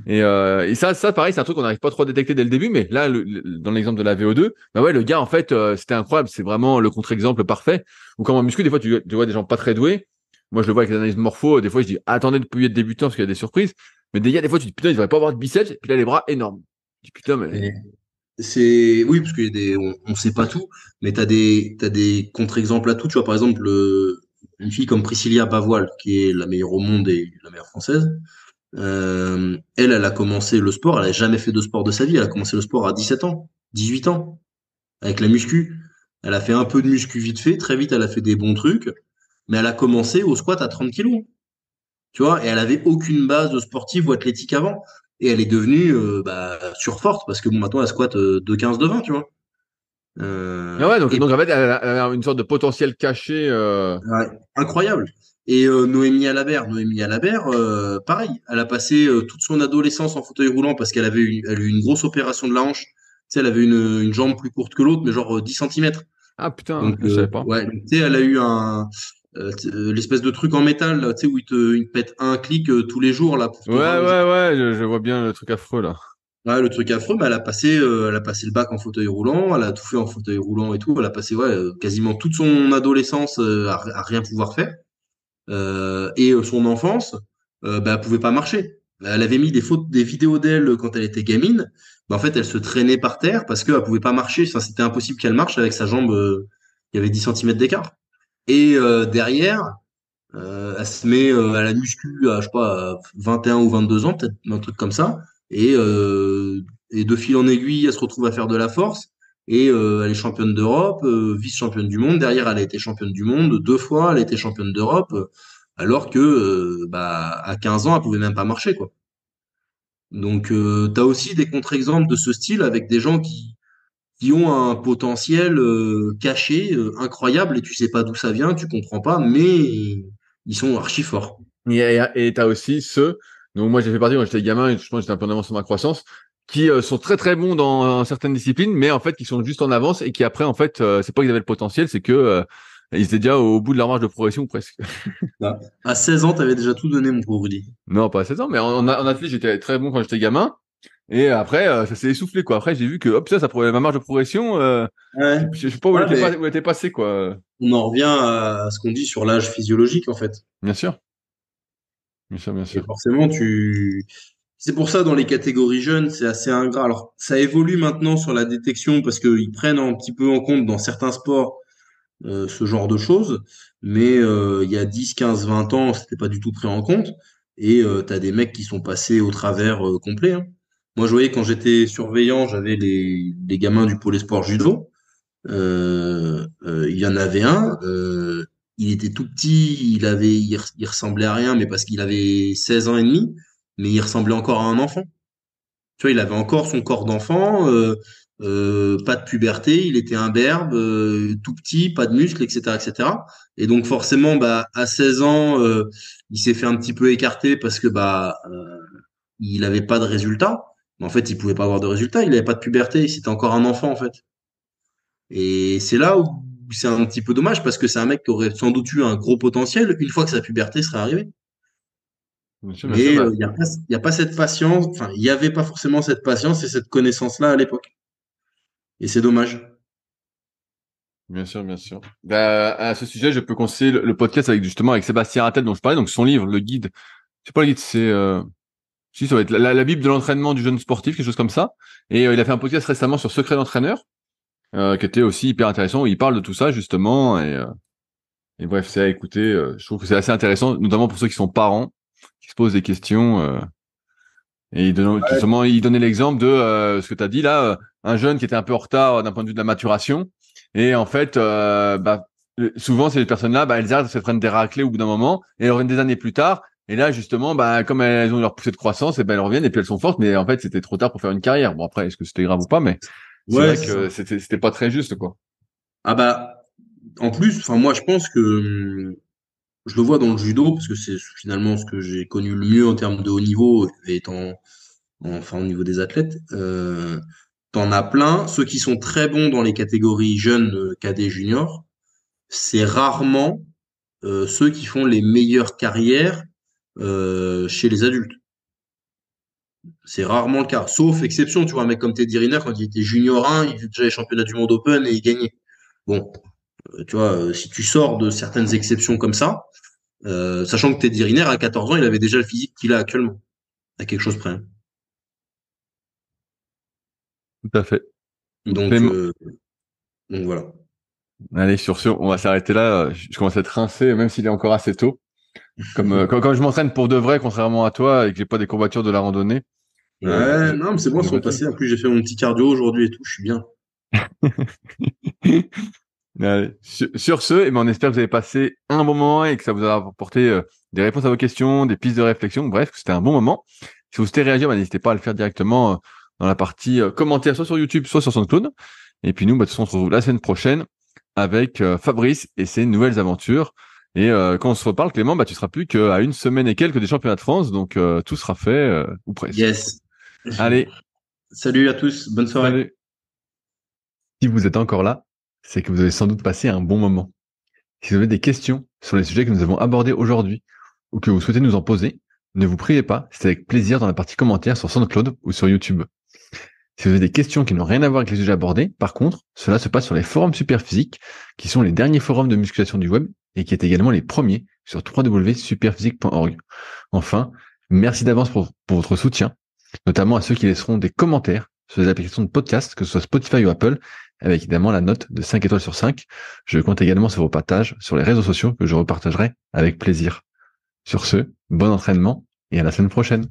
Et ça, pareil, c'est un truc qu'on n'arrive pas trop à détecter dès le début, mais là, dans l'exemple de la VO2, ouais, le gars, en fait, c'était incroyable. C'est vraiment le contre-exemple parfait. Ou comme en muscu, des fois, tu vois des gens pas très doués. Moi, je le vois avec les analyses morpho. Des fois, je dis, attendez de plus être débutant parce qu'il y a des surprises. Mais des gars, des fois, tu dis, putain, il devrait pas avoir de biceps. Et puis là, les bras énormes. Je dis, putain, mais. et oui, parce qu'il y a on sait pas tout, mais t'as des contre-exemples à tout. Tu vois, par exemple, une fille comme Priscilla Bavoil, qui est la meilleure au monde et la meilleure française. Elle a commencé le sport. Elle a jamais fait de sport de sa vie. Elle a commencé le sport à 17 ans, 18 ans, avec la muscu. Elle a fait un peu de muscu vite fait. Très vite, elle a fait des bons trucs, mais elle a commencé au squat à 30 kilos. Tu vois, et elle avait aucune base de sportive ou athlétique avant. Et elle est devenue surforte parce que bon, maintenant elle squatte de 15 de 20, tu vois. Ah ouais, Et donc en fait, elle a une sorte de potentiel caché. ouais, incroyable. Et Noémie Alabert, pareil, elle a passé toute son adolescence en fauteuil roulant parce elle a eu une grosse opération de la hanche. Tu sais, elle avait une jambe plus courte que l'autre, mais genre 10 centimètres. Ah putain, Donc, je savais pas. ouais, tu sais, elle a eu l'espèce de truc en métal, là, tu sais, où il te pète un clic tous les jours, là, pour Ouais, te rallonger. ouais, je vois bien le truc affreux, là. Ouais, le truc affreux, mais elle a passé le bac en fauteuil roulant, elle a tout fait en fauteuil roulant et tout. Elle a passé ouais, quasiment toute son adolescence à rien pouvoir faire. Son enfance, elle pouvait pas marcher. Elle avait mis des vidéos d'elle quand elle était gamine. En fait, elle se traînait par terre parce qu'elle pouvait pas marcher. Enfin, c'était impossible qu'elle marche avec sa jambe qui avait 10 centimètres d'écart. Derrière, elle se met à la muscu à, je sais pas, à 21 ou 22 ans, peut-être un truc comme ça. Et, euh, et de fil en aiguille, elle se retrouve à faire de la force. Elle est championne d'Europe, vice-championne du monde. Derrière, elle a été championne du monde 2 fois. Elle a été championne d'Europe, alors que à 15 ans, elle pouvait même pas marcher, quoi. Donc, tu as aussi des contre-exemples de ce style avec des gens qui ont un potentiel caché, incroyable, et tu sais pas d'où ça vient, tu comprends pas, mais ils sont archi forts. Et t'as aussi ceux, donc moi j'ai fait partie quand j'étais gamin, et je pense que j'étais un peu en avance sur ma croissance, qui sont très très bons dans certaines disciplines, mais en fait qui sont juste en avance et qui après en fait c'est pas qu'ils avaient le potentiel, c'est que ils étaient déjà au bout de leur marge de progression ou presque. Là. À 16 ans, tu avais déjà tout donné, mon pauvre Rudy. Non, pas à 16 ans, mais en athlète j'étais très bon quand j'étais gamin. Et après ça s'est essoufflé quoi. Après j'ai vu que hop ça prenait ma marge de progression. Ouais. Je sais pas où Ouais, mais où elle était passée quoi. on en revient à ce qu'on dit sur l'âge physiologique, en fait. Bien sûr, bien Et sûr. forcément, c'est pour ça, dans les catégories jeunes, c'est assez ingrat. Alors, ça évolue maintenant sur la détection parce qu'ils prennent un petit peu en compte dans certains sports ce genre de choses. Mais il y a 10, 15, 20 ans, c'était pas du tout pris en compte. Et t'as des mecs qui sont passés au travers complet, hein. Moi, je voyais quand j'étais surveillant, j'avais les gamins du pôle sport judo. Il y en avait un, il était tout petit, il ressemblait à rien, mais parce qu'il avait 16 ans et demi, mais il ressemblait encore à un enfant. Tu vois, il avait encore son corps d'enfant, pas de puberté, il était imberbe, tout petit, pas de muscles, etc., etc. Et donc forcément, à 16 ans, il s'est fait un petit peu écarter parce que il avait pas de résultats. Mais en fait, il pouvait pas avoir de résultats, il avait pas de puberté, c'était encore un enfant en fait. Et c'est là où c'est un petit peu dommage parce que c'est un mec qui aurait sans doute eu un gros potentiel une fois que sa puberté serait arrivée. Bien sûr, Mais il y a pas cette patience, enfin, il y avait pas forcément cette patience et cette connaissance-là à l'époque. Et c'est dommage. bien sûr, bien sûr. À ce sujet, je peux conseiller le podcast avec justement avec Sébastien Rattel dont je parlais, donc son livre, le guide c'est pas le guide, si, ça va être la Bible de l'entraînement du jeune sportif, quelque chose comme ça. Et il a fait un podcast récemment sur Secret d'entraîneur, qui était aussi hyper intéressant, où il parle de tout ça, justement. Et bref, c'est à écouter. Je trouve que c'est assez intéressant, notamment pour ceux qui sont parents, qui se posent des questions. Et il donnait l'exemple de ce que tu as dit là, un jeune qui était un peu en retard d'un point de vue de la maturation. Et en fait, souvent, ces personnes-là, elles arrêtent de se prendre des raclées au bout d'un moment, et elles reviennent des années plus tard. Et là, justement, comme elles ont leur poussée de croissance, et elles reviennent et puis elles sont fortes, mais en fait, c'était trop tard pour faire une carrière. Bon, après, est-ce que c'était grave ou pas, mais c'est Ouais, vrai c'est que ça. c'était pas très juste, quoi. Ah bah, en plus, enfin moi je pense que je le vois dans le judo parce que c'est finalement ce que j'ai connu le mieux en termes de haut niveau et étant enfin au niveau des athlètes. T'en as plein. Ceux qui sont très bons dans les catégories jeunes, cadets, juniors, c'est rarement ceux qui font les meilleures carrières chez les adultes. C'est rarement le cas, sauf exception, tu vois, un mec comme Teddy Riner, quand il était junior 1, il faisait déjà les championnats du monde open et il gagnait. Bon, tu vois, si tu sors de certaines exceptions comme ça, sachant que Teddy Riner, à 14 ans, il avait déjà le physique qu'il a actuellement, à quelque chose près, hein. Tout à fait. Donc, Clément, voilà. allez, sur ce, on va s'arrêter là. Je commence à être rincé, même s'il est encore assez tôt. Quand je m'entraîne pour de vrai, contrairement à toi, et que j'ai pas des courbatures de la randonnée, Ouais, je non, mais c'est bon, je ils sont devrais. passés. En plus, j'ai fait mon petit cardio aujourd'hui et tout, je suis bien. Allez, sur ce, eh ben, on espère que vous avez passé un bon moment et que ça vous a apporté des réponses à vos questions, des pistes de réflexion. Bref, que c'était un bon moment. Si vous souhaitez réagir, n'hésitez pas à le faire directement dans la partie commentaires, soit sur YouTube, soit sur SoundCloud. Et puis nous, de toute façon, on se retrouve la semaine prochaine avec Fabrice et ses nouvelles aventures. Et quand on se reparle, Clément, tu seras plus qu'à une semaine et quelques des championnats de France, donc tout sera fait ou presque. Yes. Allez, Salut à tous, bonne soirée. salut. Si vous êtes encore là, c'est que vous avez sans doute passé un bon moment. Si vous avez des questions sur les sujets que nous avons abordés aujourd'hui ou que vous souhaitez nous en poser, ne vous priez pas, c'est avec plaisir dans la partie commentaires sur SoundCloud ou sur YouTube. Si vous avez des questions qui n'ont rien à voir avec les sujets abordés, par contre, cela se passe sur les forums Superphysique, qui sont les derniers forums de musculation du web et qui est également les premiers sur www.superphysique.org. Enfin, merci d'avance pour votre soutien, notamment à ceux qui laisseront des commentaires sur les applications de podcast, que ce soit Spotify ou Apple, avec évidemment la note de 5 étoiles sur 5. Je compte également sur vos partages sur les réseaux sociaux que je repartagerai avec plaisir. Sur ce, bon entraînement et à la semaine prochaine.